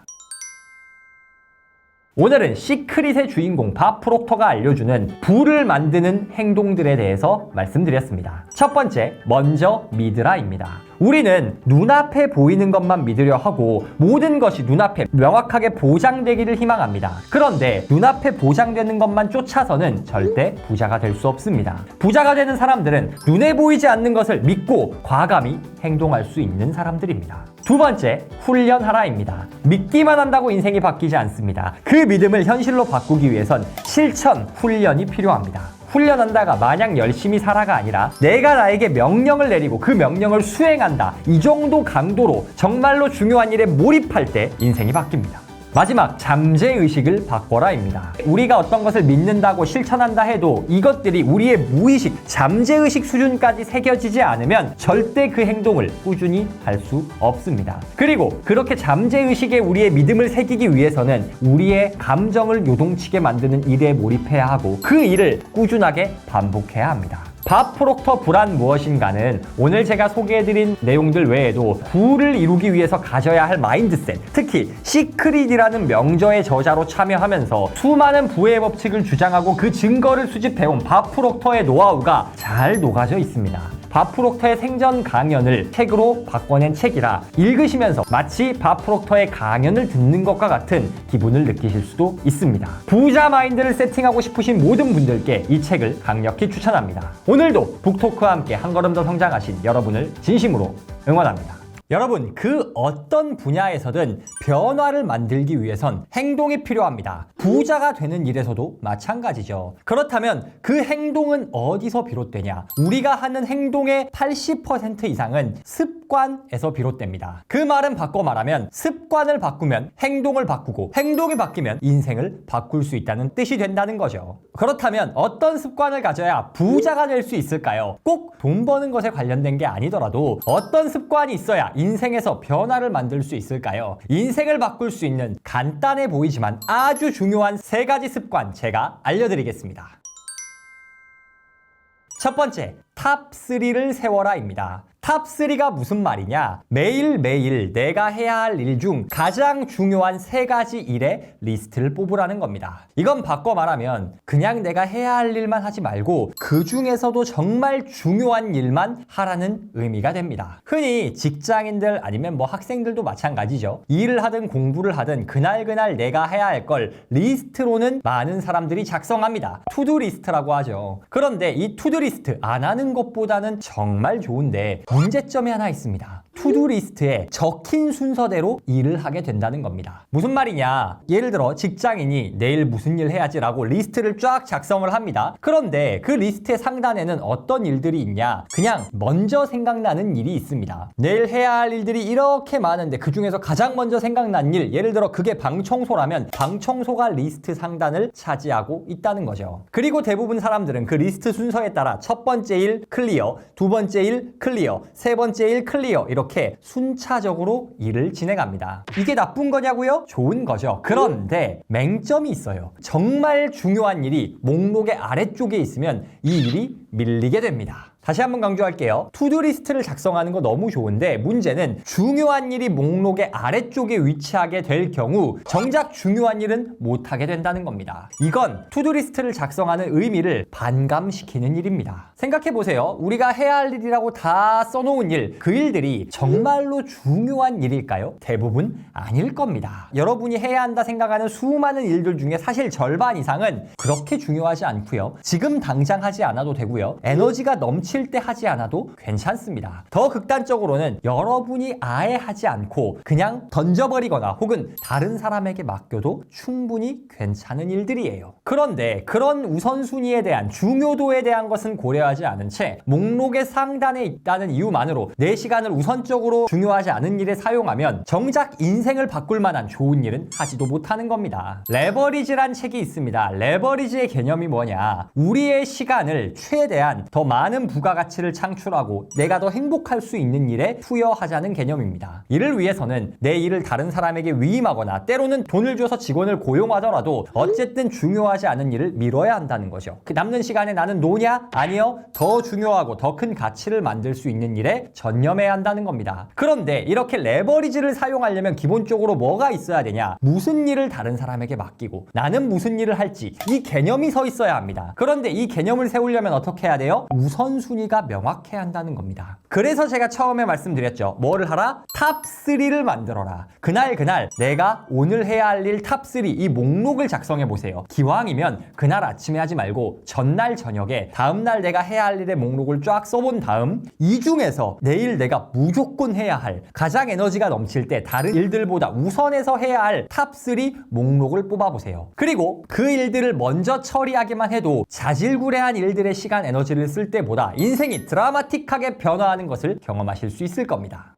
S2: 오늘은 시크릿의 주인공 밥 프록터가 알려주는 부를 만드는 행동들에 대해서 말씀드렸습니다. 첫 번째, 먼저 믿으라입니다. 우리는 눈앞에 보이는 것만 믿으려 하고 모든 것이 눈앞에 명확하게 보장되기를 희망합니다. 그런데 눈앞에 보장되는 것만 쫓아서는 절대 부자가 될 수 없습니다. 부자가 되는 사람들은 눈에 보이지 않는 것을 믿고 과감히 행동할 수 있는 사람들입니다. 두 번째, 훈련하라입니다. 믿기만 한다고 인생이 바뀌지 않습니다. 그 믿음을 현실로 바꾸기 위해선 실천, 훈련이 필요합니다. 훈련한다가 마냥 열심히 살아가 아니라 내가 나에게 명령을 내리고 그 명령을 수행한다. 이 정도 강도로 정말로 중요한 일에 몰입할 때 인생이 바뀝니다. 마지막, 잠재의식을 바꿔라입니다. 우리가 어떤 것을 믿는다고 실천한다 해도 이것들이 우리의 무의식, 잠재의식 수준까지 새겨지지 않으면 절대 그 행동을 꾸준히 할 수 없습니다. 그리고 그렇게 잠재의식에 우리의 믿음을 새기기 위해서는 우리의 감정을 요동치게 만드는 일에 몰입해야 하고 그 일을 꾸준하게 반복해야 합니다. 밥 프록터 부란 무엇인가는 오늘 제가 소개해드린 내용들 외에도 부를 이루기 위해서 가져야 할 마인드셋, 특히 시크릿이라는 명저의 저자로 참여하면서 수많은 부의 법칙을 주장하고 그 증거를 수집해온 밥 프록터의 노하우가 잘 녹아져 있습니다. 밥 프록터의 생전 강연을 책으로 바꿔낸 책이라 읽으시면서 마치 밥 프록터의 강연을 듣는 것과 같은 기분을 느끼실 수도 있습니다. 부자 마인드를 세팅하고 싶으신 모든 분들께 이 책을 강력히 추천합니다. 오늘도 북토크와 함께 한 걸음 더 성장하신 여러분을 진심으로 응원합니다. 여러분, 그 어떤 분야에서든 변화를 만들기 위해선 행동이 필요합니다. 부자가 되는 일에서도 마찬가지죠. 그렇다면 그 행동은 어디서 비롯되냐? 우리가 하는 행동의 80% 이상은 습관에서 비롯됩니다. 그 말은 바꿔 말하면 습관을 바꾸면 행동을 바꾸고 행동이 바뀌면 인생을 바꿀 수 있다는 뜻이 된다는 거죠. 그렇다면 어떤 습관을 가져야 부자가 될 수 있을까요? 꼭 돈 버는 것에 관련된 게 아니더라도 어떤 습관이 있어야 인생에서 변화를 만들 수 있을까요? 인생을 바꿀 수 있는 간단해 보이지만 아주 중요한 3가지 습관 제가 알려드리겠습니다. 첫 번째, 탑3를 세워라입니다. 탑3가 무슨 말이냐? 매일매일 내가 해야 할 일 중 가장 중요한 3가지 일의 리스트를 뽑으라는 겁니다. 이건 바꿔 말하면 그냥 내가 해야 할 일만 하지 말고 그 중에서도 정말 중요한 일만 하라는 의미가 됩니다. 흔히 직장인들 아니면 학생들도 마찬가지죠. 일을 하든 공부를 하든 그날 내가 해야 할 걸 리스트로는 많은 사람들이 작성합니다. 투두 리스트라고 하죠. 그런데 이 투두 리스트 안 하는 것보다는 정말 좋은데 문제점이 하나 있습니다. 투두 리스트에 적힌 순서대로 일을 하게 된다는 겁니다. 무슨 말이냐? 예를 들어 직장인이 내일 무슨 일 해야지라고 리스트를 쫙 작성을 합니다. 그런데 그 리스트의 상단에는 어떤 일들이 있냐? 그냥 먼저 생각나는 일이 있습니다. 내일 해야 할 일들이 이렇게 많은데 그 중에서 가장 먼저 생각난 일, 예를 들어 그게 방 청소라면 방 청소가 리스트 상단을 차지하고 있다는 거죠. 그리고 대부분 사람들은 그 리스트 순서에 따라 첫 번째 일 클리어, 두 번째 일 클리어, 세 번째 일 클리어 이렇게 순차적으로 일을 진행합니다. 이게 나쁜 거냐고요? 좋은 거죠. 그런데 맹점이 있어요. 정말 중요한 일이 목록의 아래쪽에 있으면 이 일이 밀리게 됩니다. 다시 한번 강조할게요. 투두리스트를 작성하는 거 너무 좋은데 문제는 중요한 일이 목록의 아래쪽에 위치하게 될 경우 정작 중요한 일은 못하게 된다는 겁니다. 이건 투두리스트를 작성하는 의미를 반감시키는 일입니다. 생각해보세요. 우리가 해야 할 일이라고 다 써놓은 일, 그 일들이 정말로 중요한 일일까요? 대부분 아닐 겁니다. 여러분이 해야 한다 생각하는 수많은 일들 중에 사실 절반 이상은 그렇게 중요하지 않고요. 지금 당장 하지 않아도 되고요. 에너지가 넘칠 때 하지 않아도 괜찮습니다. 더 극단적으로는 여러분이 아예 하지 않고 그냥 던져버리거나 혹은 다른 사람에게 맡겨도 충분히 괜찮은 일들이에요. 그런데 그런 우선순위에 대한 중요도에 대한 것은 고려하지 않은 채 목록의 상단에 있다는 이유만으로 내 시간을 우선적으로 중요하지 않은 일에 사용하면 정작 인생을 바꿀 만한 좋은 일은 하지도 못하는 겁니다. 레버리지란 책이 있습니다. 레버리지의 개념이 뭐냐? 우리의 시간을 최대한 더 많은 부가가치를 창출하고 내가 더 행복할 수 있는 일에 투여하자는 개념입니다. 이를 위해서는 내 일을 다른 사람에게 위임하거나 때로는 돈을 줘서 직원을 고용하더라도 어쨌든 중요하지 않은 일을 미뤄야 한다는 거죠. 그 남는 시간에 나는 노냐? 아니요. 더 중요하고 더 큰 가치를 만들 수 있는 일에 전념해야 한다는 겁니다. 그런데 이렇게 레버리지를 사용하려면 기본적으로 뭐가 있어야 되냐? 무슨 일을 다른 사람에게 맡기고 나는 무슨 일을 할지 이 개념이 서 있어야 합니다. 그런데 이 개념을 세우려면 어떻게 해야 돼요? 우선순위가 명확해야 한다는 겁니다. 그래서 제가 처음에 말씀드렸죠. 뭐를 하라? 탑3를 만들어라. 그날 내가 오늘 해야 할 일 탑3 이 목록을 작성해 보세요. 기왕이면 그날 아침에 하지 말고 전날 저녁에 다음날 내가 해야 할 일의 목록을 쫙 써본 다음 이 중에서 내일 내가 무조건 해야 할 가장 에너지가 넘칠 때 다른 일들보다 우선해서 해야 할 탑3 목록을 뽑아보세요. 그리고 그 일들을 먼저 처리하기만 해도 자질구레한 일들의 시간 에너지를 쓸 때보다 인생이 드라마틱하게 변화하는 것을 경험하실 수 있을 겁니다.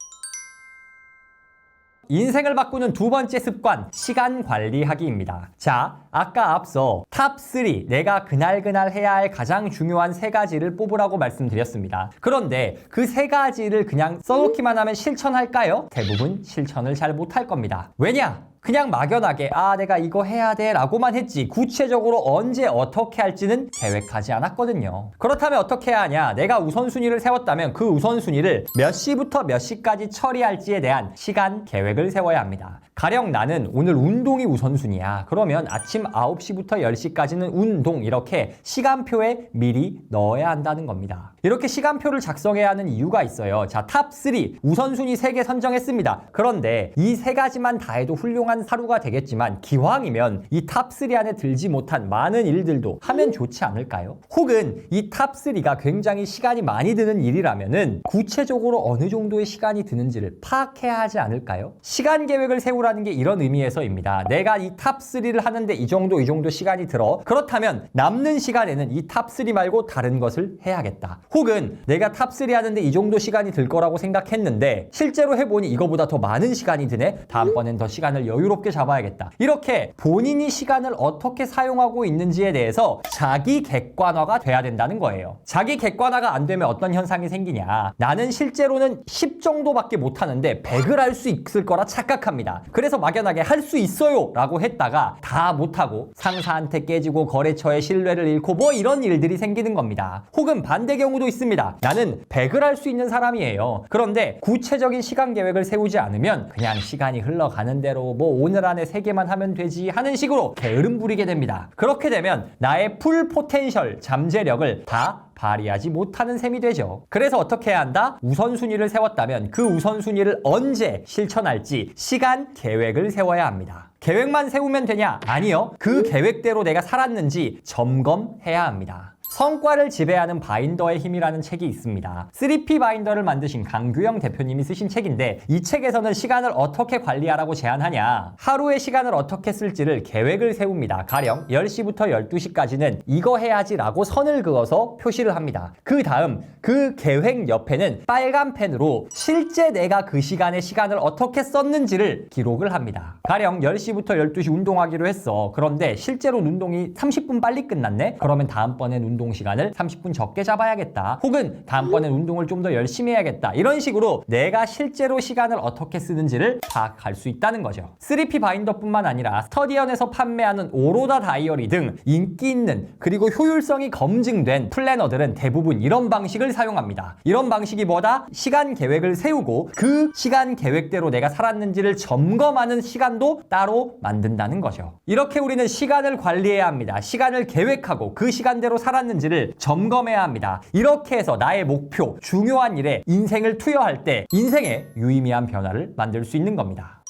S2: 인생을 바꾸는 두 번째 습관, 시간 관리하기입니다. 자, 아까 앞서 탑3, 내가 그날 해야 할 가장 중요한 세 가지를 뽑으라고 말씀드렸습니다. 그런데 그 세 가지를 그냥 써놓기만 하면 실천할까요? 대부분 실천을 잘 못할 겁니다. 왜냐? 그냥 막연하게 내가 이거 해야 돼 라고만 했지 구체적으로 언제 어떻게 할지는 계획하지 않았거든요. 그렇다면 어떻게 해야 하냐? 내가 우선순위를 세웠다면 그 우선순위를 몇 시부터 몇 시까지 처리할지에 대한 시간 계획을 세워야 합니다. 가령 나는 오늘 운동이 우선순위야. 그러면 아침 9시부터 10시까지는 운동 이렇게 시간표에 미리 넣어야 한다는 겁니다. 이렇게 시간표를 작성해야 하는 이유가 있어요. 자, 탑3 우선순위 3개 선정했습니다. 그런데 이 세 가지만 다 해도 훌륭한 하루가 되겠지만 기왕이면 이 탑3 안에 들지 못한 많은 일들도 하면 좋지 않을까요? 혹은 이 탑3가 굉장히 시간이 많이 드는 일이라면은 구체적으로 어느 정도의 시간이 드는지를 파악해야 하지 않을까요? 시간 계획을 세우라는 게 이런 의미에서입니다. 내가 이 탑3를 하는데 이 정도 시간이 들어. 그렇다면 남는 시간에는 이 탑3 말고 다른 것을 해야겠다. 혹은 내가 탑3 하는데 이 정도 시간이 들 거라고 생각했는데 실제로 해보니 이거보다 더 많은 시간이 드네. 다음번엔 더 시간을 여유롭게 잡아야겠다. 이렇게 본인이 시간을 어떻게 사용하고 있는지에 대해서 자기 객관화가 돼야 된다는 거예요. 자기 객관화가 안 되면 어떤 현상이 생기냐? 나는 실제로는 10 정도밖에 못하는데 100을 할 수 있을 거라 착각합니다. 그래서 막연하게 할 수 있어요 라고 했다가 다 못하고 상사한테 깨지고 거래처의 신뢰를 잃고 뭐 이런 일들이 생기는 겁니다. 혹은 반대 경우도 있습니다. 나는 100을 할 수 있는 사람이에요. 그런데 구체적인 시간 계획을 세우지 않으면 그냥 시간이 흘러가는 대로 뭐 오늘 안에 3개만 하면 되지 하는 식으로 게으름 부리게 됩니다. 그렇게 되면 나의 풀 포텐셜 잠재력을 다 발휘하지 못하는 셈이 되죠. 그래서 어떻게 해야 한다? 우선순위를 세웠다면 그 우선순위를 언제 실천할지 시간 계획을 세워야 합니다. 계획만 세우면 되냐? 아니요. 그 계획대로 내가 살았는지 점검해야 합니다. 성과를 지배하는 바인더의 힘이라는 책이 있습니다. 3P 바인더를 만드신 강규영 대표님이 쓰신 책인데 이 책에서는 시간을 어떻게 관리하라고 제안하냐, 하루의 시간을 어떻게 쓸지를 계획을 세웁니다. 가령 10시부터 12시까지는 이거 해야지 라고 선을 그어서 표시를 합니다. 그 다음 그 계획 옆에는 빨간 펜으로 실제 내가 그 시간에 시간을 어떻게 썼는지를 기록을 합니다. 가령 10시부터 12시 운동하기로 했어. 그런데 실제로 운동이 30분 빨리 끝났네? 그러면 다음번엔 운동 시간을 30분 적게 잡아야겠다. 혹은 다음번엔 운동을 좀 더 열심히 해야겠다. 이런 식으로 내가 실제로 시간을 어떻게 쓰는지를 파악할 수 있다는 거죠. 3P 바인더뿐만 아니라 스터디언에서 판매하는 오로다 다이어리 등 인기 있는 그리고 효율성이 검증된 플래너들은 대부분 이런 방식을 사용합니다. 이런 방식이 뭐다? 시간 계획을 세우고 그 시간 계획대로 내가 살았는지를 점검하는 시간도 따로 만든다는 거죠. 이렇게 우리는 시간을 관리해야 합니다. 시간을 계획하고 그 시간대로 살았는지를 점검해야 합니다. 이렇게 해서 나의 목표, 중요한 일에 인생을 투여할 때 인생에 유의미한 변화를 만들 수 있는 겁니다.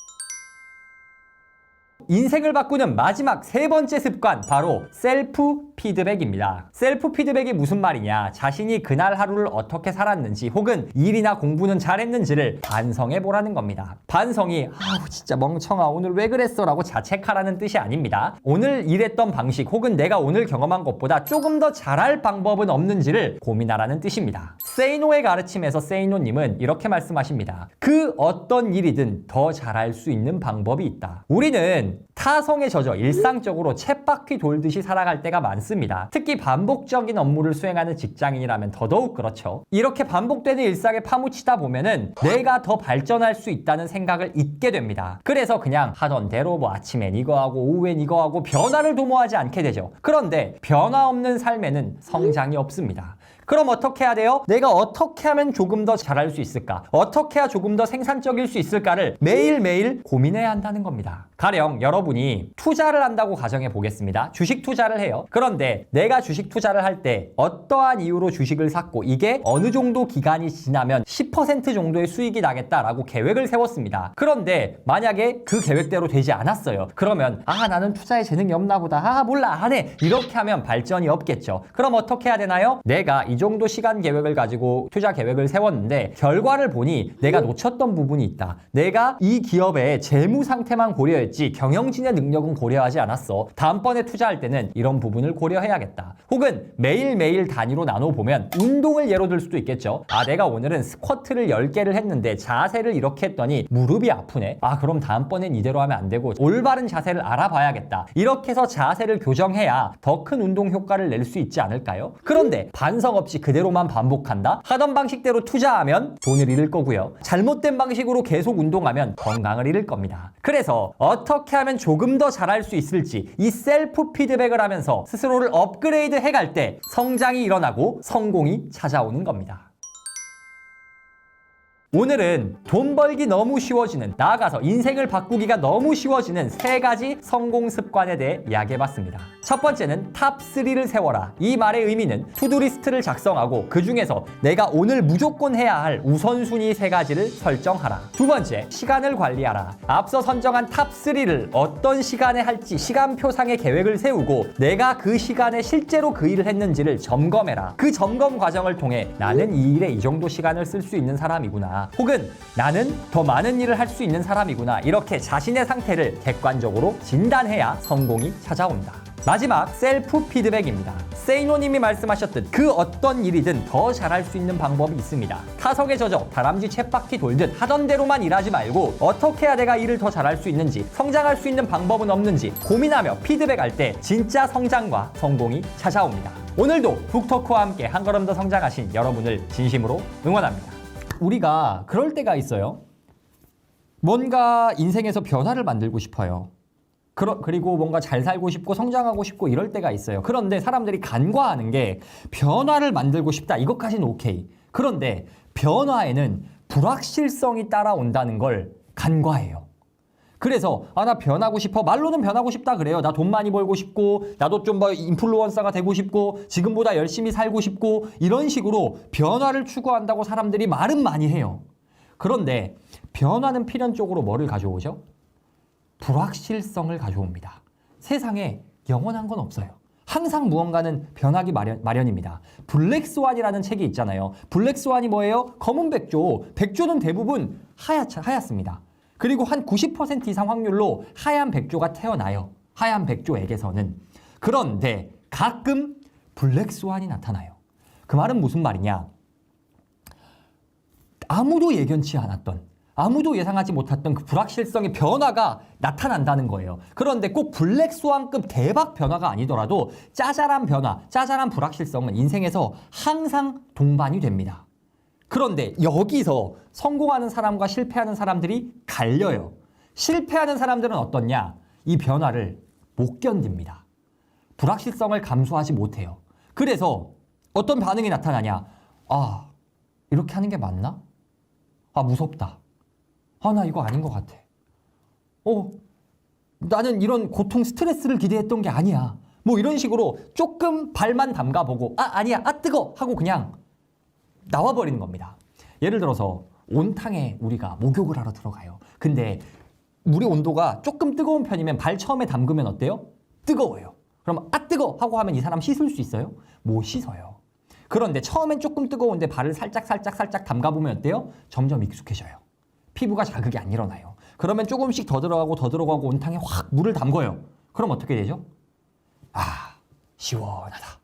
S2: 인생을 바꾸는 마지막 세 번째 습관, 바로 셀프 피드백입니다. 셀프 피드백이 무슨 말이냐? 자신이 그날 하루를 어떻게 살았는지 혹은 일이나 공부는 잘했는지를 반성해 보라는 겁니다. 반성이 아우 진짜 멍청아 오늘 왜 그랬어 라고 자책하라는 뜻이 아닙니다. 오늘 일했던 방식 혹은 내가 오늘 경험한 것보다 조금 더 잘할 방법은 없는지를 고민하라는 뜻입니다. 세이노의 가르침에서 세이노님은 이렇게 말씀하십니다. 그 어떤 일이든 더 잘할 수 있는 방법이 있다. 우리는 타성에 젖어 일상적으로 쳇바퀴 돌듯이 살아갈 때가 많습니다. 특히 반복적인 업무를 수행하는 직장인이라면 더더욱 그렇죠. 이렇게 반복되는 일상에 파묻히다 보면은 내가 더 발전할 수 있다는 생각을 잊게 됩니다. 그래서 그냥 하던 대로 뭐 아침엔 이거 하고 오후엔 이거 하고 변화를 도모하지 않게 되죠. 그런데 변화 없는 삶에는 성장이 없습니다. 그럼 어떻게 해야 돼요? 내가 어떻게 하면 조금 더 잘할 수 있을까? 어떻게 해야 조금 더 생산적일 수 있을까를 매일매일 고민해야 한다는 겁니다. 가령 여러분이 투자를 한다고 가정해 보겠습니다. 주식 투자를 해요. 그런데 내가 주식 투자를 할 때 어떠한 이유로 주식을 샀고 이게 어느 정도 기간이 지나면 10% 정도의 수익이 나겠다라고 계획을 세웠습니다. 그런데 만약에 그 계획대로 되지 않았어요. 그러면 나는 투자에 재능이 없나 보다. 몰라 안 해. 이렇게 하면 발전이 없겠죠. 그럼 어떻게 해야 되나요? 내가 이 정도 시간 계획을 가지고 투자 계획을 세웠는데 결과를 보니 내가 놓쳤던 부분이 있다. 내가 이 기업의 재무 상태만 고려했지 경영진의 능력은 고려하지 않았어. 다음번에 투자할 때는 이런 부분을 고려해야겠다. 혹은 매일매일 단위로 나눠보면 운동을 예로 들 수도 있겠죠. 내가 오늘은 스쿼트를 10개를 했는데 자세를 이렇게 했더니 무릎이 아프네. 그럼 다음번엔 이대로 하면 안 되고 올바른 자세를 알아봐야겠다. 이렇게 해서 자세를 교정해야 더 큰 운동 효과를 낼 수 있지 않을까요? 그런데 반성 없이 그대로만 반복한다? 하던 방식대로 투자하면 돈을 잃을 거고요. 잘못된 방식으로 계속 운동하면 건강을 잃을 겁니다. 그래서 어떻게 하면 조금 더 잘할 수 있을지 이 셀프 피드백을 하면서 스스로를 업그레이드 해갈 때 성장이 일어나고 성공이 찾아오는 겁니다. 오늘은 돈 벌기 너무 쉬워지는, 나아가서 인생을 바꾸기가 너무 쉬워지는 3가지 성공 습관에 대해 이야기해봤습니다. 첫 번째는 탑3를 세워라. 이 말의 의미는 투두리스트를 작성하고 그 중에서 내가 오늘 무조건 해야 할 우선순위 3가지를 설정하라. 두 번째, 시간을 관리하라. 앞서 선정한 탑3를 어떤 시간에 할지 시간표상의 계획을 세우고 내가 그 시간에 실제로 그 일을 했는지를 점검해라. 그 점검 과정을 통해 나는 이 일에 이 정도 시간을 쓸 수 있는 사람이구나. 혹은 나는 더 많은 일을 할 수 있는 사람이구나. 이렇게 자신의 상태를 객관적으로 진단해야 성공이 찾아온다. 마지막, 셀프 피드백입니다. 세이노님이 말씀하셨듯 그 어떤 일이든 더 잘할 수 있는 방법이 있습니다. 타석에 젖어 다람쥐 쳇바퀴 돌듯 하던 대로만 일하지 말고 어떻게 해야 내가 일을 더 잘할 수 있는지, 성장할 수 있는 방법은 없는지 고민하며 피드백할 때 진짜 성장과 성공이 찾아옵니다. 오늘도 북토크와 함께 한 걸음 더 성장하신 여러분을 진심으로 응원합니다. 우리가 그럴 때가 있어요. 뭔가 인생에서 변화를 만들고 싶어요. 그리고 뭔가 잘 살고 싶고 성장하고 싶고 이럴 때가 있어요. 그런데 사람들이 간과하는 게 변화를 만들고 싶다. 이것까지는 오케이. 그런데 변화에는 불확실성이 따라온다는 걸 간과해요. 그래서 나 변하고 싶어. 말로는 변하고 싶다 그래요. 나 돈 많이 벌고 싶고 나도 좀 뭐 인플루언서가 되고 싶고 지금보다 열심히 살고 싶고 이런 식으로 변화를 추구한다고 사람들이 말은 많이 해요. 그런데 변화는 필연적으로 뭐를 가져오죠? 불확실성을 가져옵니다. 세상에 영원한 건 없어요. 항상 무언가는 변하기 마련입니다. 블랙스완이라는 책이 있잖아요. 블랙스완이 뭐예요? 검은 백조. 백조는 대부분 하얗습니다. 그리고 한 90% 이상 확률로 하얀 백조가 태어나요. 하얀 백조에게서는. 그런데 가끔 블랙스완이 나타나요. 그 말은 무슨 말이냐? 아무도 예견치 않았던, 아무도 예상하지 못했던 그 불확실성의 변화가 나타난다는 거예요. 그런데 꼭 블랙스완급 대박 변화가 아니더라도 짜잘한 변화, 짜잘한 불확실성은 인생에서 항상 동반이 됩니다. 그런데 여기서 성공하는 사람과 실패하는 사람들이 갈려요. 실패하는 사람들은 어떻냐? 이 변화를 못 견딥니다. 불확실성을 감수하지 못해요. 그래서 어떤 반응이 나타나냐? 아, 이렇게 하는 게 맞나? 아, 무섭다. 아, 나 이거 아닌 것 같아. 나는 이런 고통, 스트레스를 기대했던 게 아니야. 뭐 이런 식으로 조금 발만 담가보고, 아니야, 뜨거! 하고 그냥 나와버리는 겁니다. 예를 들어서 온탕에 우리가 목욕을 하러 들어가요. 근데 물의 온도가 조금 뜨거운 편이면 발 처음에 담그면 어때요? 뜨거워요. 그럼 뜨거! 하고 하면 이 사람 씻을 수 있어요? 못 씻어요. 그런데 처음엔 조금 뜨거운데 발을 살짝 담가보면 어때요? 점점 익숙해져요. 피부가 자극이 안 일어나요. 그러면 조금씩 더 들어가고 온탕에 확 물을 담궈요. 그럼 어떻게 되죠? 시원하다.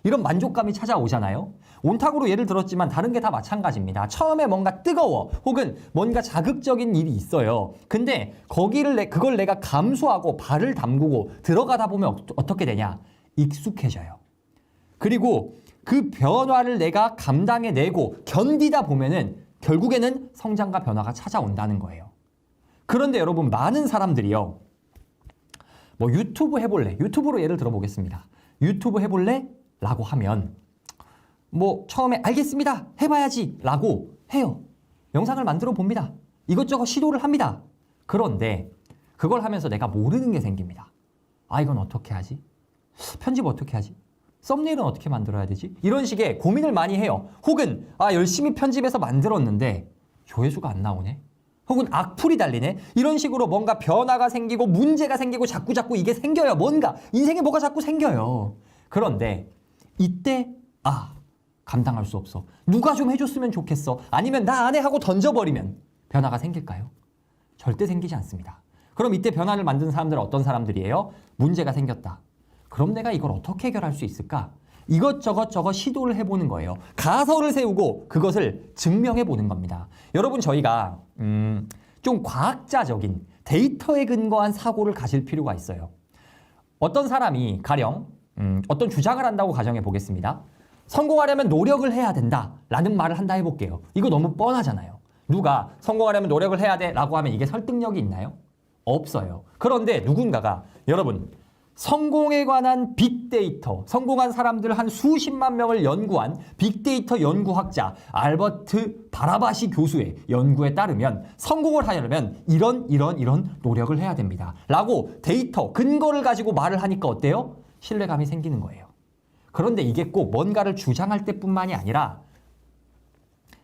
S2: 이런 만족감이 찾아오잖아요. 온탕으로 예를 들었지만 다른 게 다 마찬가지입니다. 처음에 뭔가 뜨거워 혹은 뭔가 자극적인 일이 있어요. 근데 그걸 내가 감수하고 발을 담그고 들어가다 보면 어떻게 되냐? 익숙해져요. 그리고 그 변화를 내가 감당해내고 견디다 보면은 결국에는 성장과 변화가 찾아온다는 거예요. 그런데 여러분, 많은 사람들이요. 뭐 유튜브 해볼래? 유튜브로 예를 들어보겠습니다. 유튜브 해볼래? 라고 하면 뭐 처음에 알겠습니다. 해봐야지 라고 해요. 영상을 만들어 봅니다. 이것저것 시도를 합니다. 그런데 그걸 하면서 내가 모르는 게 생깁니다. 이건 어떻게 하지? 편집 어떻게 하지? 썸네일은 어떻게 만들어야 되지? 이런 식의 고민을 많이 해요. 혹은 열심히 편집해서 만들었는데 조회수가 안 나오네? 혹은 악플이 달리네? 이런 식으로 뭔가 변화가 생기고 문제가 생기고 자꾸 이게 생겨요. 뭔가 인생에 뭐가 자꾸 생겨요. 그런데 이때 감당할 수 없어. 누가 좀 해줬으면 좋겠어. 아니면 나 안 해 하고 던져버리면 변화가 생길까요? 절대 생기지 않습니다. 그럼 이때 변화를 만든 사람들은 어떤 사람들이에요? 문제가 생겼다. 그럼 내가 이걸 어떻게 해결할 수 있을까? 이것저것 시도를 해보는 거예요. 가설을 세우고 그것을 증명해 보는 겁니다. 여러분, 저희가 좀 과학자적인 데이터에 근거한 사고를 가질 필요가 있어요. 어떤 사람이 가령 어떤 주장을 한다고 가정해 보겠습니다. 성공하려면 노력을 해야 된다라는 말을 한다 해볼게요. 이거 너무 뻔하잖아요. 누가 성공하려면 노력을 해야 돼라고 하면 이게 설득력이 있나요? 없어요. 그런데 누군가가 여러분, 성공에 관한 빅데이터, 성공한 사람들 한 수십만 명을 연구한 빅데이터 연구학자 알버트 바라바시 교수의 연구에 따르면 성공을 하려면 이런 노력을 해야 됩니다. 라고 데이터, 근거를 가지고 말을 하니까 어때요? 신뢰감이 생기는 거예요. 그런데 이게 꼭 뭔가를 주장할 때뿐만이 아니라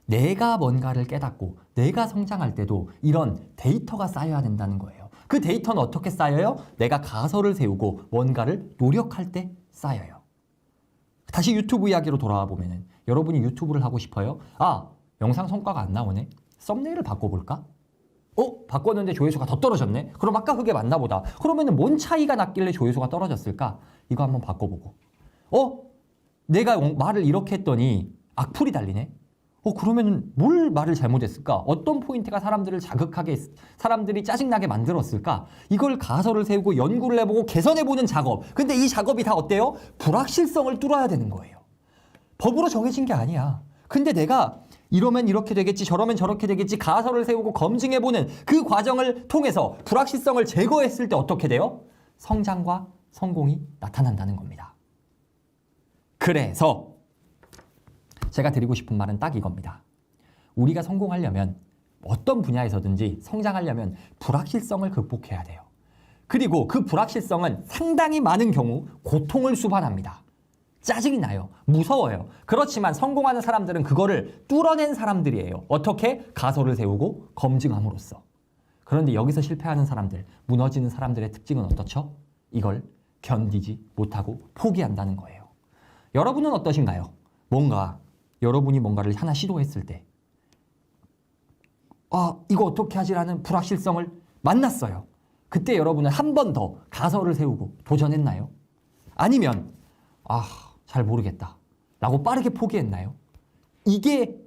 S2: 내가 뭔가를 깨닫고 내가 성장할 때도 이런 데이터가 쌓여야 된다는 거예요. 그 데이터는 어떻게 쌓여요? 내가 가설을 세우고 뭔가를 노력할 때 쌓여요. 다시 유튜브 이야기로 돌아와 보면은 여러분이 유튜브를 하고 싶어요? 영상 성과가 안 나오네? 썸네일을 바꿔볼까? 바꿨는데 조회수가 더 떨어졌네? 그럼 아까 그게 맞나 보다. 그러면은 뭔 차이가 났길래 조회수가 떨어졌을까? 이거 한번 바꿔보고. 내가 말을 이렇게 했더니 악플이 달리네? 그러면 뭘 말을 잘못했을까? 어떤 포인트가 사람들을 자극하게, 사람들이 짜증나게 만들었을까? 이걸 가설을 세우고 연구를 해보고 개선해보는 작업. 근데 이 작업이 다 어때요? 불확실성을 뚫어야 되는 거예요. 법으로 정해진 게 아니야. 근데 내가 이러면 이렇게 되겠지, 저러면 저렇게 되겠지, 가설을 세우고 검증해보는 그 과정을 통해서 불확실성을 제거했을 때 어떻게 돼요? 성장과 성공이 나타난다는 겁니다. 그래서 제가 드리고 싶은 말은 딱 이겁니다. 우리가 성공하려면 어떤 분야에서든지 성장하려면 불확실성을 극복해야 돼요. 그리고 그 불확실성은 상당히 많은 경우 고통을 수반합니다. 짜증이 나요. 무서워요. 그렇지만 성공하는 사람들은 그거를 뚫어낸 사람들이에요. 어떻게? 가설을 세우고 검증함으로써. 그런데 여기서 실패하는 사람들, 무너지는 사람들의 특징은 어떻죠? 이걸 견디지 못하고 포기한다는 거예요. 여러분은 어떠신가요? 여러분이 뭔가를 하나 시도했을 때 이거 어떻게 하지라는 불확실성을 만났어요. 그때 여러분은 한 번 더 가설을 세우고 도전했나요? 아니면 잘 모르겠다 라고 빠르게 포기했나요? 이게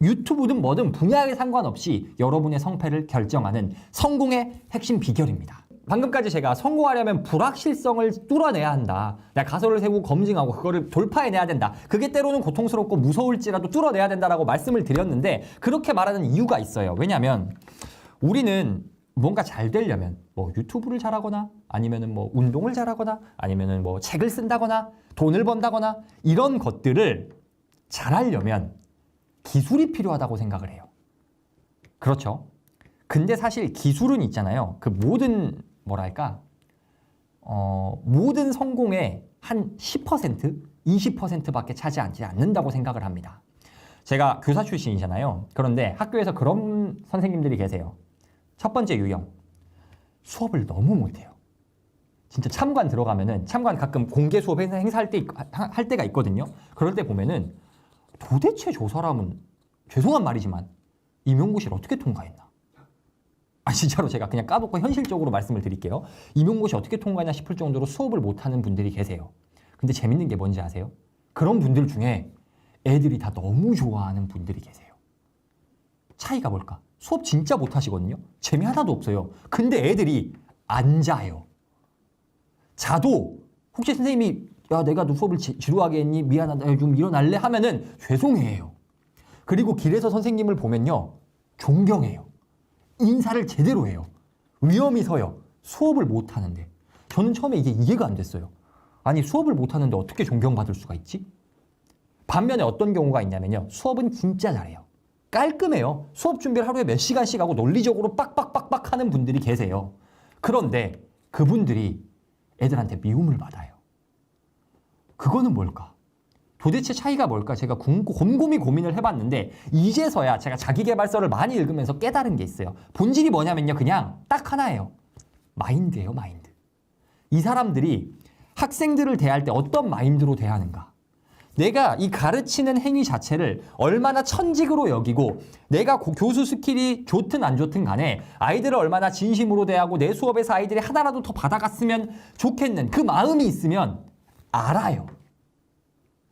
S2: 유튜브든 뭐든 분야에 상관없이 여러분의 성패를 결정하는 성공의 핵심 비결입니다. 방금까지 제가 성공하려면 불확실성을 뚫어내야 한다. 내가 가설을 세우고 검증하고 그거를 돌파해내야 된다. 그게 때로는 고통스럽고 무서울지라도 뚫어내야 된다라고 말씀을 드렸는데 그렇게 말하는 이유가 있어요. 왜냐하면 우리는 뭔가 잘 되려면 뭐 유튜브를 잘하거나 아니면은 뭐 운동을 잘하거나 아니면은 뭐 책을 쓴다거나 돈을 번다거나 이런 것들을 잘하려면 기술이 필요하다고 생각을 해요. 그렇죠? 근데 사실 기술은 있잖아요. 그 모든 모든 성공의 한 10%, 20%밖에 차지하지 않는다고 생각을 합니다. 제가 교사 출신이잖아요. 그런데 학교에서 그런 선생님들이 계세요. 첫 번째 유형, 수업을 너무 못해요. 진짜 참관 들어가면은 참관 가끔 공개 수업 행사할 때가 있거든요. 그럴 때 보면은 도대체 저 사람은 죄송한 말이지만 임용고시를 어떻게 통과했나? 진짜로 제가 그냥 까놓고 현실적으로 말씀을 드릴게요. 임용고시 어떻게 통과했나 싶을 정도로 수업을 못하는 분들이 계세요. 근데 재밌는 게 뭔지 아세요? 그런 분들 중에 애들이 다 너무 좋아하는 분들이 계세요. 차이가 뭘까? 수업 진짜 못하시거든요. 재미 하나도 없어요. 근데 애들이 안 자요. 자도 혹시 선생님이 내가 너 수업을 지루하게 했니? 미안하다. 좀 일어날래? 하면은 죄송해요. 그리고 길에서 선생님을 보면요. 존경해요. 인사를 제대로 해요. 위험이 서요. 수업을 못하는데. 저는 처음에 이게 이해가 안 됐어요. 아니 수업을 못하는데 어떻게 존경받을 수가 있지? 반면에 어떤 경우가 있냐면요. 수업은 진짜 잘해요. 깔끔해요. 수업 준비를 하루에 몇 시간씩 하고 논리적으로 빡빡빡빡 하는 분들이 계세요. 그런데 그분들이 애들한테 미움을 받아요. 그거는 뭘까? 도대체 차이가 뭘까? 제가 곰곰이 고민을 해봤는데 이제서야 제가 자기계발서를 많이 읽으면서 깨달은 게 있어요. 본질이 뭐냐면요. 그냥 딱 하나예요. 마인드예요. 마인드. 이 사람들이 학생들을 대할 때 어떤 마인드로 대하는가? 내가 이 가르치는 행위 자체를 얼마나 천직으로 여기고 내가 교수 스킬이 좋든 안 좋든 간에 아이들을 얼마나 진심으로 대하고 내 수업에서 아이들이 하나라도 더 받아갔으면 좋겠는 그 마음이 있으면 알아요.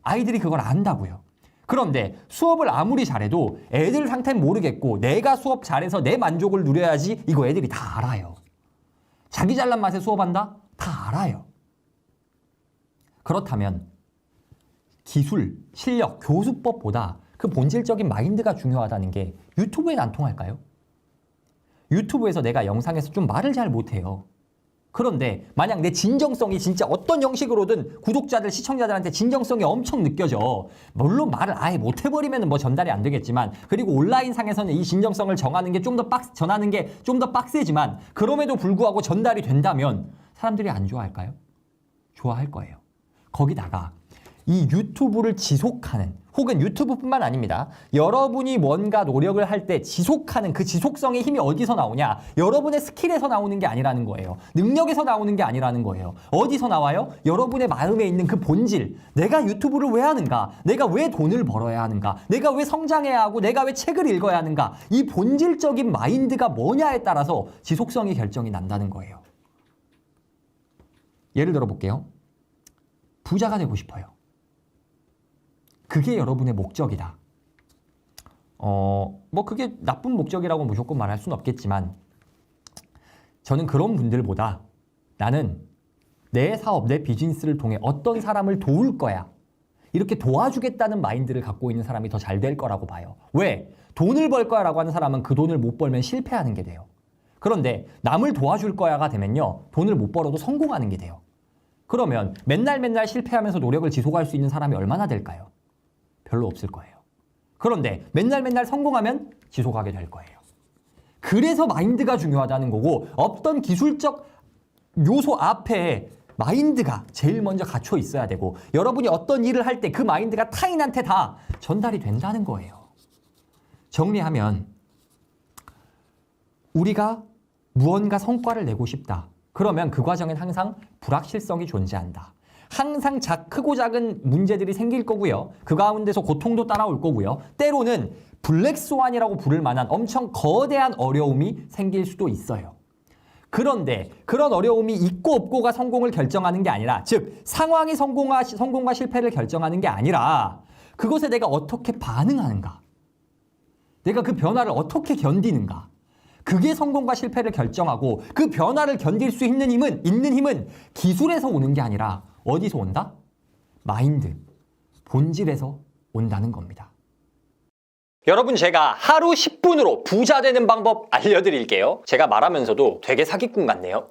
S2: 아이들이 그걸 안다고요. 그런데 수업을 아무리 잘해도 애들 상태는 모르겠고 내가 수업 잘해서 내 만족을 누려야지 이거 애들이 다 알아요. 자기 잘난 맛에 수업한다? 다 알아요. 그렇다면 기술, 실력, 교수법보다 그 본질적인 마인드가 중요하다는 게 유튜브엔 안 통할까요? 유튜브에서 내가 영상에서 좀 말을 잘 못해요. 그런데 만약 내 진정성이 진짜 어떤 형식으로든 구독자들, 시청자들한테 진정성이 엄청 느껴져. 물론 말을 아예 못해버리면 뭐 전달이 안 되겠지만 그리고 온라인상에서는 이 진정성을 전하는 게 좀 더 빡세지만 그럼에도 불구하고 전달이 된다면 사람들이 안 좋아할까요? 좋아할 거예요. 거기다가 이 유튜브를 지속하는 혹은 유튜브뿐만 아닙니다. 여러분이 뭔가 노력을 할 때 지속하는 그 지속성의 힘이 어디서 나오냐? 여러분의 스킬에서 나오는 게 아니라는 거예요. 능력에서 나오는 게 아니라는 거예요. 어디서 나와요? 여러분의 마음에 있는 그 본질. 내가 유튜브를 왜 하는가? 내가 왜 돈을 벌어야 하는가? 내가 왜 성장해야 하고 내가 왜 책을 읽어야 하는가? 이 본질적인 마인드가 뭐냐에 따라서 지속성이 결정이 난다는 거예요. 예를 들어 볼게요. 부자가 되고 싶어요. 그게 여러분의 목적이다. 뭐 그게 나쁜 목적이라고 무조건 말할 수는 없겠지만 저는 그런 분들보다 나는 내 사업, 내 비즈니스를 통해 어떤 사람을 도울 거야. 이렇게 도와주겠다는 마인드를 갖고 있는 사람이 더 잘 될 거라고 봐요. 왜? 돈을 벌 거야 라고 하는 사람은 그 돈을 못 벌면 실패하는 게 돼요. 그런데 남을 도와줄 거야가 되면요. 돈을 못 벌어도 성공하는 게 돼요. 그러면 맨날 실패하면서 노력을 지속할 수 있는 사람이 얼마나 될까요? 별로 없을 거예요. 그런데 맨날 성공하면 지속하게 될 거예요. 그래서 마인드가 중요하다는 거고 어떤 기술적 요소 앞에 마인드가 제일 먼저 갖춰 있어야 되고 여러분이 어떤 일을 할 때 그 마인드가 타인한테 다 전달이 된다는 거예요. 정리하면 우리가 무언가 성과를 내고 싶다. 그러면 그 과정엔 항상 불확실성이 존재한다. 항상 크고 작은 문제들이 생길 거고요. 그 가운데서 고통도 따라올 거고요. 때로는 블랙스완이라고 부를 만한 엄청 거대한 어려움이 생길 수도 있어요. 그런데 그런 어려움이 있고 없고가 성공을 결정하는 게 아니라, 즉 상황이 성공과 실패를 결정하는 게 아니라 그것에 내가 어떻게 반응하는가, 내가 그 변화를 어떻게 견디는가, 그게 성공과 실패를 결정하고, 그 변화를 견딜 수 있는 힘은 기술에서 오는 게 아니라 어디서 온다? 마인드, 본질에서 온다는 겁니다.
S1: 여러분, 제가 하루 10분으로 부자 되는 방법 알려드릴게요. 제가 말하면서도 되게 사기꾼 같네요.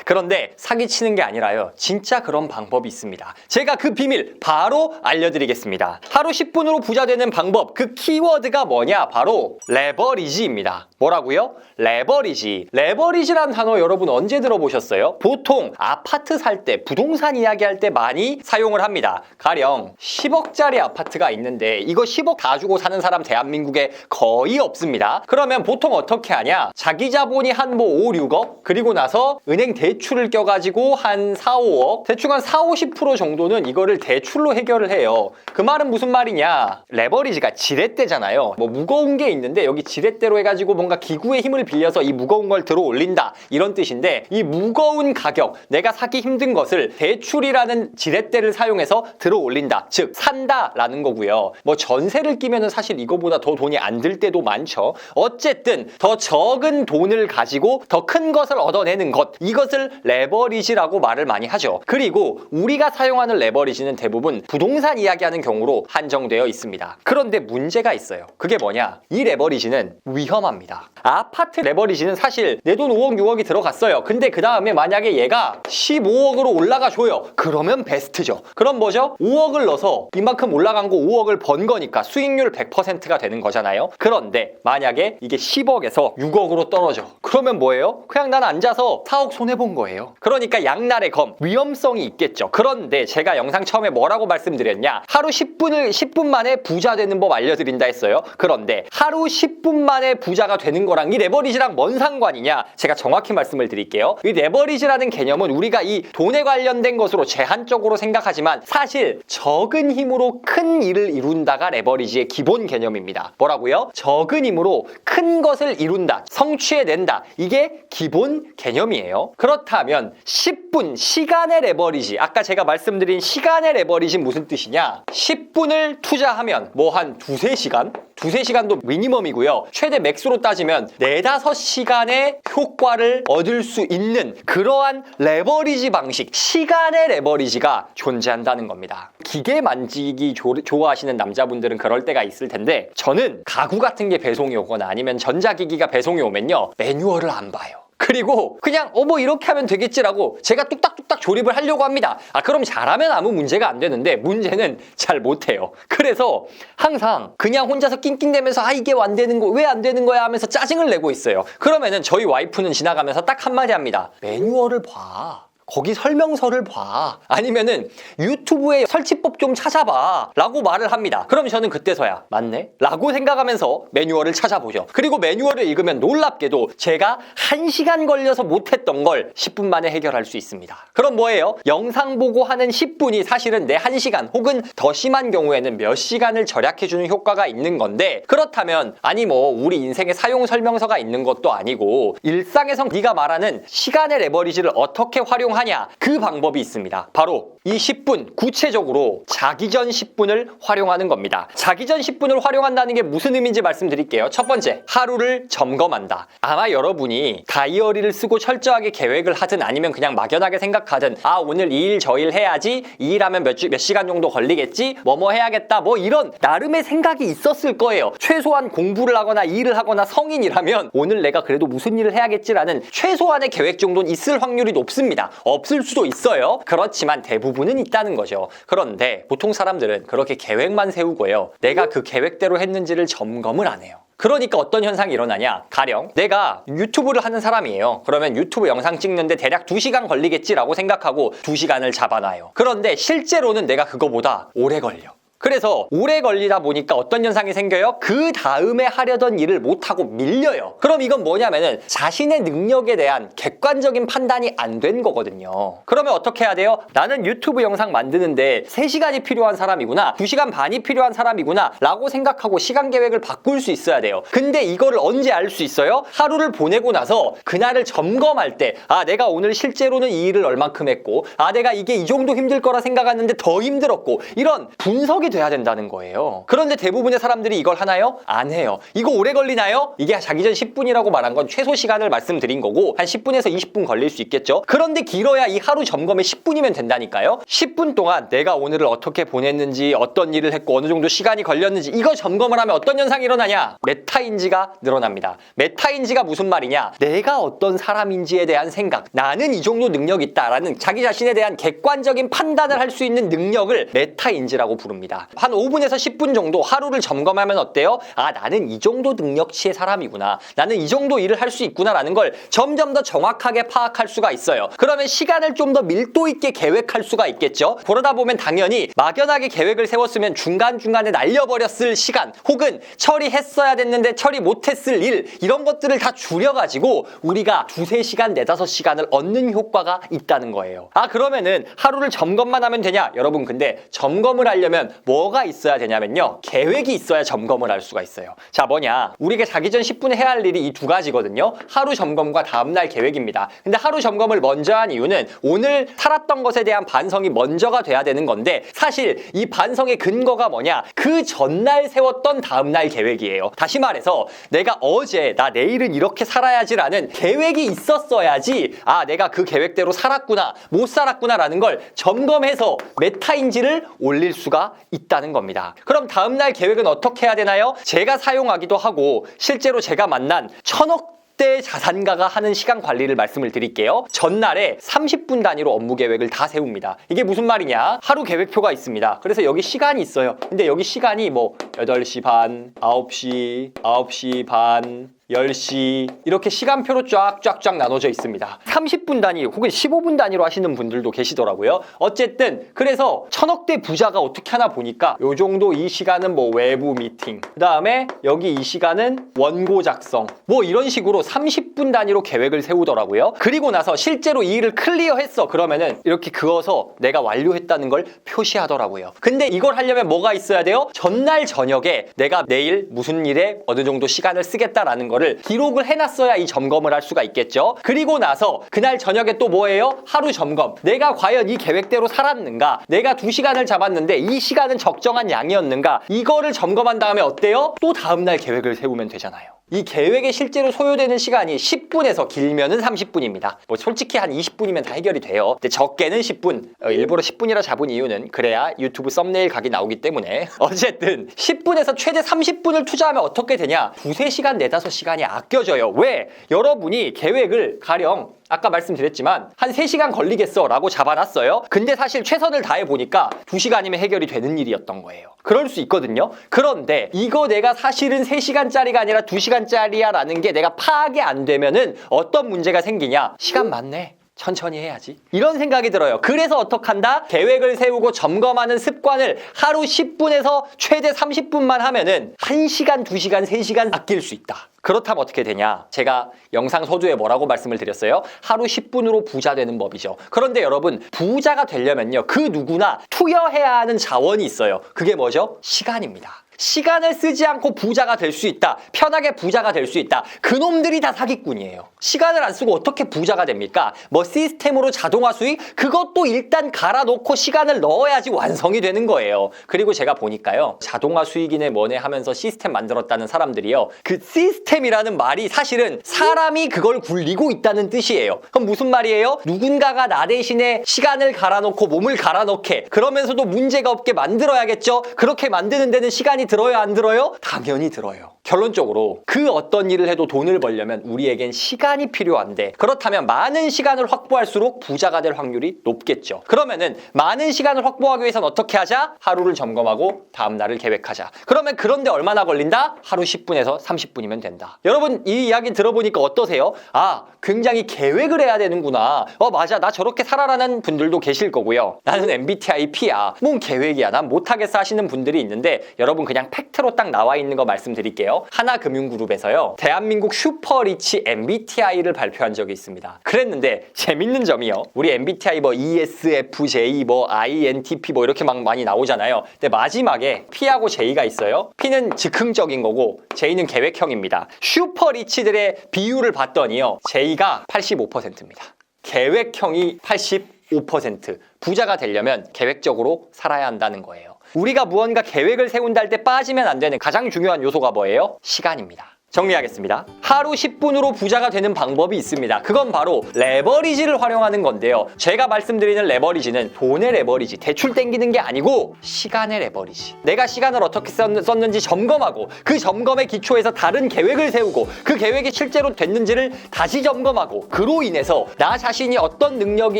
S1: 그런데 사기치는 게 아니라요, 진짜 그런 방법이 있습니다. 제가 그 비밀 바로 알려드리겠습니다. 하루 10분으로 부자 되는 방법, 그 키워드가 뭐냐? 바로 레버리지입니다. 뭐라고요? 레버리지. 레버리지란 단어 여러분 언제 들어보셨어요? 보통 아파트 살 때, 부동산 이야기할 때 많이 사용을 합니다. 가령 10억짜리 아파트가 있는데 이거 10억 다 주고 사는 사람 대한민국에 거의 없습니다. 그러면 보통 어떻게 하냐? 자기 자본이 한 5, 6억, 그리고 나서 은행 대출을 껴가지고 한 4, 5억, 대충 한 4, 50% 정도는 이거를 대출로 해결을 해요. 그 말은 무슨 말이냐? 레버리지가 지렛대잖아요. 뭐 무거운 게 있는데 여기 지렛대로 해가지고 뭔가 기구의 힘을 빌려서 이 무거운 걸 들어 올린다, 이런 뜻인데, 이 무거운 가격, 내가 사기 힘든 것을 대출이라는 지렛대를 사용해서 들어 올린다, 즉 산다라는 거고요. 뭐 전세를 끼면은 사실 이거보다 더 돈이 안 들 때도 많죠. 어쨌든 더 적은 돈을 가지고 더 큰 것을 얻어내는 것, 이것을 레버리지라고 말을 많이 하죠. 그리고 우리가 사용하는 레버리지는 대부분 부동산 이야기하는 경우로 한정되어 있습니다. 그런데 문제가 있어요. 그게 뭐냐? 이 레버리지는 위험합니다. 아파트 레버리지는 사실 내 돈 5억, 6억이 들어갔어요. 근데 그 다음에 만약에 얘가 15억으로 올라가줘요. 그러면 베스트죠. 그럼 뭐죠? 5억을 넣어서 이만큼 올라간 거 5억을 번 거니까 수익률 100%가 되는 거잖아요. 그런데 만약에 이게 10억에서 6억으로 떨어져. 그러면 뭐예요? 그냥 난 앉아서 4억 손해본 거예요. 그러니까 양날의 검, 위험성이 있겠죠. 그런데 제가 영상 처음에 뭐라고 말씀드렸냐? 하루 10분 만에 부자 되는 법 알려드린다 했어요. 그런데 하루 10분 만에 부자가 되는 거랑 이 레버리지랑 뭔 상관이냐? 제가 정확히 말씀을 드릴게요. 이 레버리지라는 개념은 우리가 이 돈에 관련된 것으로 제한적으로 생각하지만 사실 적은 힘으로 큰 일을 이룬다가 레버리지의 기본 개념입니다. 뭐라고요? 적은 힘으로 큰 것을 이룬다, 성취해낸다, 이게 기본 개념이에요. 그렇다면 10분, 시간의 레버리지, 아까 제가 말씀드린 시간의 레버리지 무슨 뜻이냐? 10분을 투자하면 뭐 한 두세 시간? 두세 시간도 미니멈이고요. 최대 맥스로 따지면 4, 5시간의 효과를 얻을 수 있는 그러한 레버리지 방식, 시간의 레버리지가 존재한다는 겁니다. 기계 만지기 좋아하시는 남자분들은 그럴 때가 있을 텐데, 저는 가구 같은 게 배송이 오거나 아니면 전자기기가 배송이 오면요, 매뉴얼을 안 봐요. 그리고 그냥 뭐 이렇게 하면 되겠지라고 제가 뚝딱뚝딱 조립을 하려고 합니다. 그럼 잘하면 아무 문제가 안 되는데 문제는 잘 못해요. 그래서 항상 그냥 혼자서 낑낑대면서 이게 안 되는 거, 왜 안 되는 거야 하면서 짜증을 내고 있어요. 그러면은 저희 와이프는 지나가면서 딱 한마디 합니다. 매뉴얼을 봐. 거기 설명서를 봐. 아니면은 유튜브에 설치법 좀 찾아봐 라고 말을 합니다. 그럼 저는 그때서야 맞네? 라고 생각하면서 매뉴얼을 찾아보죠. 그리고 매뉴얼을 읽으면 놀랍게도 제가 1시간 걸려서 못했던 걸 10분 만에 해결할 수 있습니다. 그럼 뭐예요? 영상 보고 하는 10분이 사실은 내 1시간 혹은 더 심한 경우에는 몇 시간을 절약해주는 효과가 있는 건데, 그렇다면 뭐 우리 인생에 사용 설명서가 있는 것도 아니고 일상에서 네가 말하는 시간의 레버리지를 어떻게 활용하냐, 그 방법이 있습니다. 바로 이 10분, 구체적으로 자기 전 10분을 활용하는 겁니다. 자기 전 10분을 활용한다는 게 무슨 의미인지 말씀드릴게요. 첫 번째, 하루를 점검한다. 아마 여러분이 다이어리를 쓰고 철저하게 계획을 하든 아니면 그냥 막연하게 생각하든 오늘 이 일 저 일 해야지, 이 일 하면 몇 시간 정도 걸리겠지, 뭐 해야겠다, 뭐 이런 나름의 생각이 있었을 거예요. 최소한 공부를 하거나 일을 하거나 성인이라면 오늘 내가 그래도 무슨 일을 해야겠지라는 최소한의 계획 정도는 있을 확률이 높습니다. 없을 수도 있어요. 그렇지만 대부분은 있다는 거죠. 그런데 보통 사람들은 그렇게 계획만 세우고요, 내가 그 계획대로 했는지를 점검을 안 해요. 그러니까 어떤 현상이 일어나냐? 가령 내가 유튜브를 하는 사람이에요. 그러면 유튜브 영상 찍는데 대략 2시간 걸리겠지라고 생각하고 2시간을 잡아놔요. 그런데 실제로는 내가 그거보다 오래 걸려. 그래서 오래 걸리다 보니까 어떤 현상이 생겨요? 그 다음에 하려던 일을 못하고 밀려요. 그럼 이건 뭐냐면은 자신의 능력에 대한 객관적인 판단이 안 된 거거든요. 그러면 어떻게 해야 돼요? 나는 유튜브 영상 만드는데 3시간이 필요한 사람이구나, 2시간 반이 필요한 사람이구나 라고 생각하고 시간 계획을 바꿀 수 있어야 돼요. 근데 이거를 언제 알 수 있어요? 하루를 보내고 나서 그날을 점검할 때, 아, 내가 오늘 실제로는 이 일을 얼만큼 했고, 아, 내가 이게 이 정도 힘들 거라 생각했는데 더 힘들었고, 이런 분석이 돼야 된다는 거예요. 그런데 대부분의 사람들이 이걸 하나요? 안 해요. 이거 오래 걸리나요? 이게 자기 전 10분이라고 말한 건 최소 시간을 말씀드린 거고 한 10분에서 20분 걸릴 수 있겠죠. 그런데 길어야 이 하루 점검에 10분이면 된다니까요. 10분 동안 내가 오늘을 어떻게 보냈는지, 어떤 일을 했고 어느 정도 시간이 걸렸는지 이거 점검을 하면 어떤 현상이 일어나냐? 메타인지가 늘어납니다. 메타인지가 무슨 말이냐? 내가 어떤 사람인지에 대한 생각, 나는 이 정도 능력이 있다라는 자기 자신에 대한 객관적인 판단을 할 수 있는 능력을 메타인지라고 부릅니다. 한 5분에서 10분 정도 하루를 점검하면 어때요? 아, 나는 이 정도 능력치의 사람이구나, 나는 이 정도 일을 할 수 있구나라는 걸 점점 더 정확하게 파악할 수가 있어요. 그러면 시간을 좀 더 밀도 있게 계획할 수가 있겠죠. 그러다 보면 당연히 막연하게 계획을 세웠으면 중간중간에 날려버렸을 시간, 혹은 처리했어야 됐는데 처리 못했을 일, 이런 것들을 다 줄여가지고 우리가 2-3시간, 4-5시간을 얻는 효과가 있다는 거예요. 아, 그러면은 하루를 점검만 하면 되냐? 여러분, 근데 점검을 하려면 뭐가 있어야 되냐면요, 계획이 있어야 점검을 할 수가 있어요. 자, 뭐냐? 우리가 자기 전 10분에 해야 할 일이 이 2가지거든요. 하루 점검과 다음날 계획입니다. 근데 하루 점검을 먼저 한 이유는 오늘 살았던 것에 대한 반성이 먼저가 돼야 되는 건데, 사실 이 반성의 근거가 뭐냐? 그 전날 세웠던 다음날 계획이에요. 다시 말해서 내가 어제 나 내일은 이렇게 살아야지라는 계획이 있었어야지, 아, 내가 그 계획대로 살았구나, 못 살았구나 라는 걸 점검해서 메타인지를 올릴 수가 있다는 겁니다. 그럼 다음날 계획은 어떻게 해야 되나요? 제가 사용하기도 하고 실제로 제가 만난 1000억대 자산가가 하는 시간 관리를 말씀을 드릴게요. 전날에 30분 단위로 업무 계획을 다 세웁니다. 이게 무슨 말이냐? 하루 계획표가 있습니다. 그래서 여기 시간이 있어요. 근데 여기 시간이 뭐 8시 반, 9시, 9시 반, 10시 이렇게 시간표로 쫙쫙쫙 나눠져 있습니다. 30분 단위 혹은 15분 단위로 하시는 분들도 계시더라고요. 어쨌든 그래서 1000억대 부자가 어떻게 하나 보니까 요 정도 이 시간은 뭐 외부 미팅, 그 다음에 여기 이 시간은 원고 작성, 뭐 이런 식으로 30분 단위로 계획을 세우더라고요. 그리고 나서 실제로 이 일을 클리어했어 그러면은 이렇게 그어서 내가 완료했다는 걸 표시하더라고요. 근데 이걸 하려면 뭐가 있어야 돼요? 전날 저녁에 내가 내일 무슨 일에 어느 정도 시간을 쓰겠다라는 거를 기록을 해놨어야 이 점검을 할 수가 있겠죠. 그리고 나서 그날 저녁에 또 뭐예요? 하루 점검. 내가 과연 이 계획대로 살았는가? 내가 2시간을 잡았는데 이 시간은 적정한 양이었는가? 이거를 점검한 다음에 어때요? 또 다음날 계획을 세우면 되잖아요. 이 계획에 실제로 소요되는 시간이 10분에서 길면은 30분입니다. 뭐 솔직히 한 20분이면 다 해결이 돼요. 근데 적게는 10분. 일부러 10분이라 잡은 이유는 그래야 유튜브 썸네일 각이 나오기 때문에. 어쨌든 10분에서 최대 30분을 투자하면 어떻게 되냐? 2-3시간, 4-5시간이 아껴져요. 왜? 여러분이 계획을 가령 아까 말씀드렸지만 한 3시간 걸리겠어 라고 잡아놨어요. 근데 사실 최선을 다해 보니까 2시간이면 해결이 되는 일이었던 거예요. 그럴 수 있거든요. 그런데 이거 내가 사실은 3시간짜리가 아니라 2시간짜리야 라는 게 내가 파악이 안 되면은 어떤 문제가 생기냐? 시간 많네. 천천히 해야지. 이런 생각이 들어요. 그래서 어떡한다? 계획을 세우고 점검하는 습관을 하루 10분에서 최대 30분만 하면은 1시간, 2시간, 3시간 아낄 수 있다. 그렇다면 어떻게 되냐? 제가 영상 서두에 뭐라고 말씀을 드렸어요? 하루 10분으로 부자 되는 법이죠. 그런데 여러분, 부자가 되려면요, 그 누구나 투여해야 하는 자원이 있어요. 그게 뭐죠? 시간입니다. 시간을 쓰지 않고 부자가 될 수 있다. 편하게 부자가 될 수 있다. 그놈들이 다 사기꾼이에요. 시간을 안 쓰고 어떻게 부자가 됩니까? 뭐 시스템으로 자동화 수익? 그것도 일단 갈아놓고 시간을 넣어야지 완성이 되는 거예요. 그리고 제가 보니까요, 자동화 수익이네 뭐네 하면서 시스템 만들었다는 사람들이요, 그 시스템이라는 말이 사실은 사람이 그걸 굴리고 있다는 뜻이에요. 그럼 무슨 말이에요? 누군가가 나 대신에 시간을 갈아놓고 몸을 갈아넣게, 그러면서도 문제가 없게 만들어야겠죠? 그렇게 만드는 데는 시간이 들어요, 안 들어요? 당연히 들어요. 결론적으로 그 어떤 일을 해도 돈을 벌려면 우리에겐 시간이 필요한데, 그렇다면 많은 시간을 확보할수록 부자가 될 확률이 높겠죠. 그러면은 많은 시간을 확보하기 위해서는 어떻게 하자? 하루를 점검하고 다음 날을 계획하자. 그러면 그런데 얼마나 걸린다? 하루 10분에서 30분이면 된다. 여러분 이 이야기 들어보니까 어떠세요? 아, 굉장히 계획을 해야 되는구나. 맞아, 나 저렇게 살아라는 분들도 계실 거고요. 나는 MBTI P야. 뭔 계획이야, 난 못하겠어 하시는 분들이 있는데, 여러분 그냥 팩트로 딱 나와 있는 거 말씀드릴게요. 하나금융그룹에서요, 대한민국 슈퍼리치 MBTI를 발표한 적이 있습니다. 그랬는데 재밌는 점이요, 우리 MBTI 뭐 ESFJ 뭐 INTP 뭐 이렇게 막 많이 나오잖아요. 근데 마지막에 P하고 J가 있어요. P는 즉흥적인 거고 J는 계획형입니다. 슈퍼리치들의 비율을 봤더니요, J가 85%입니다. 계획형이 85%. 부자가 되려면 계획적으로 살아야 한다는 거예요. 우리가 무언가 계획을 세운다 할 때 빠지면 안 되는 가장 중요한 요소가 뭐예요? 시간입니다. 정리하겠습니다. 하루 10분으로 부자가 되는 방법이 있습니다. 그건 바로 레버리지를 활용하는 건데요. 제가 말씀드리는 레버리지는 돈의 레버리지, 대출 땡기는 게 아니고 시간의 레버리지. 내가 시간을 어떻게 썼는지 점검하고, 그 점검에 기초해서 다른 계획을 세우고, 그 계획이 실제로 됐는지를 다시 점검하고, 그로 인해서 나 자신이 어떤 능력이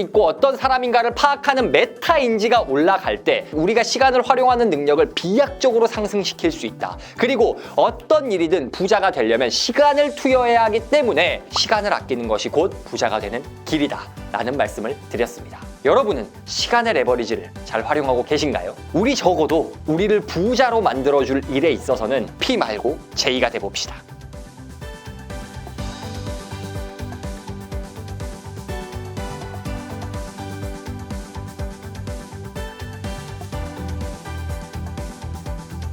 S1: 있고 어떤 사람인가를 파악하는 메타 인지가 올라갈 때 우리가 시간을 활용하는 능력을 비약적으로 상승시킬 수 있다. 그리고 어떤 일이든 부자가 되려면 시간을 투여해야 하기 때문에 시간을 아끼는 것이 곧 부자가 되는 길이다 라는 말씀을 드렸습니다. 여러분은 시간의 레버리지를 잘 활용하고 계신가요? 우리 적어도 우리를 부자로 만들어줄 일에 있어서는 P 말고 J가 돼봅시다.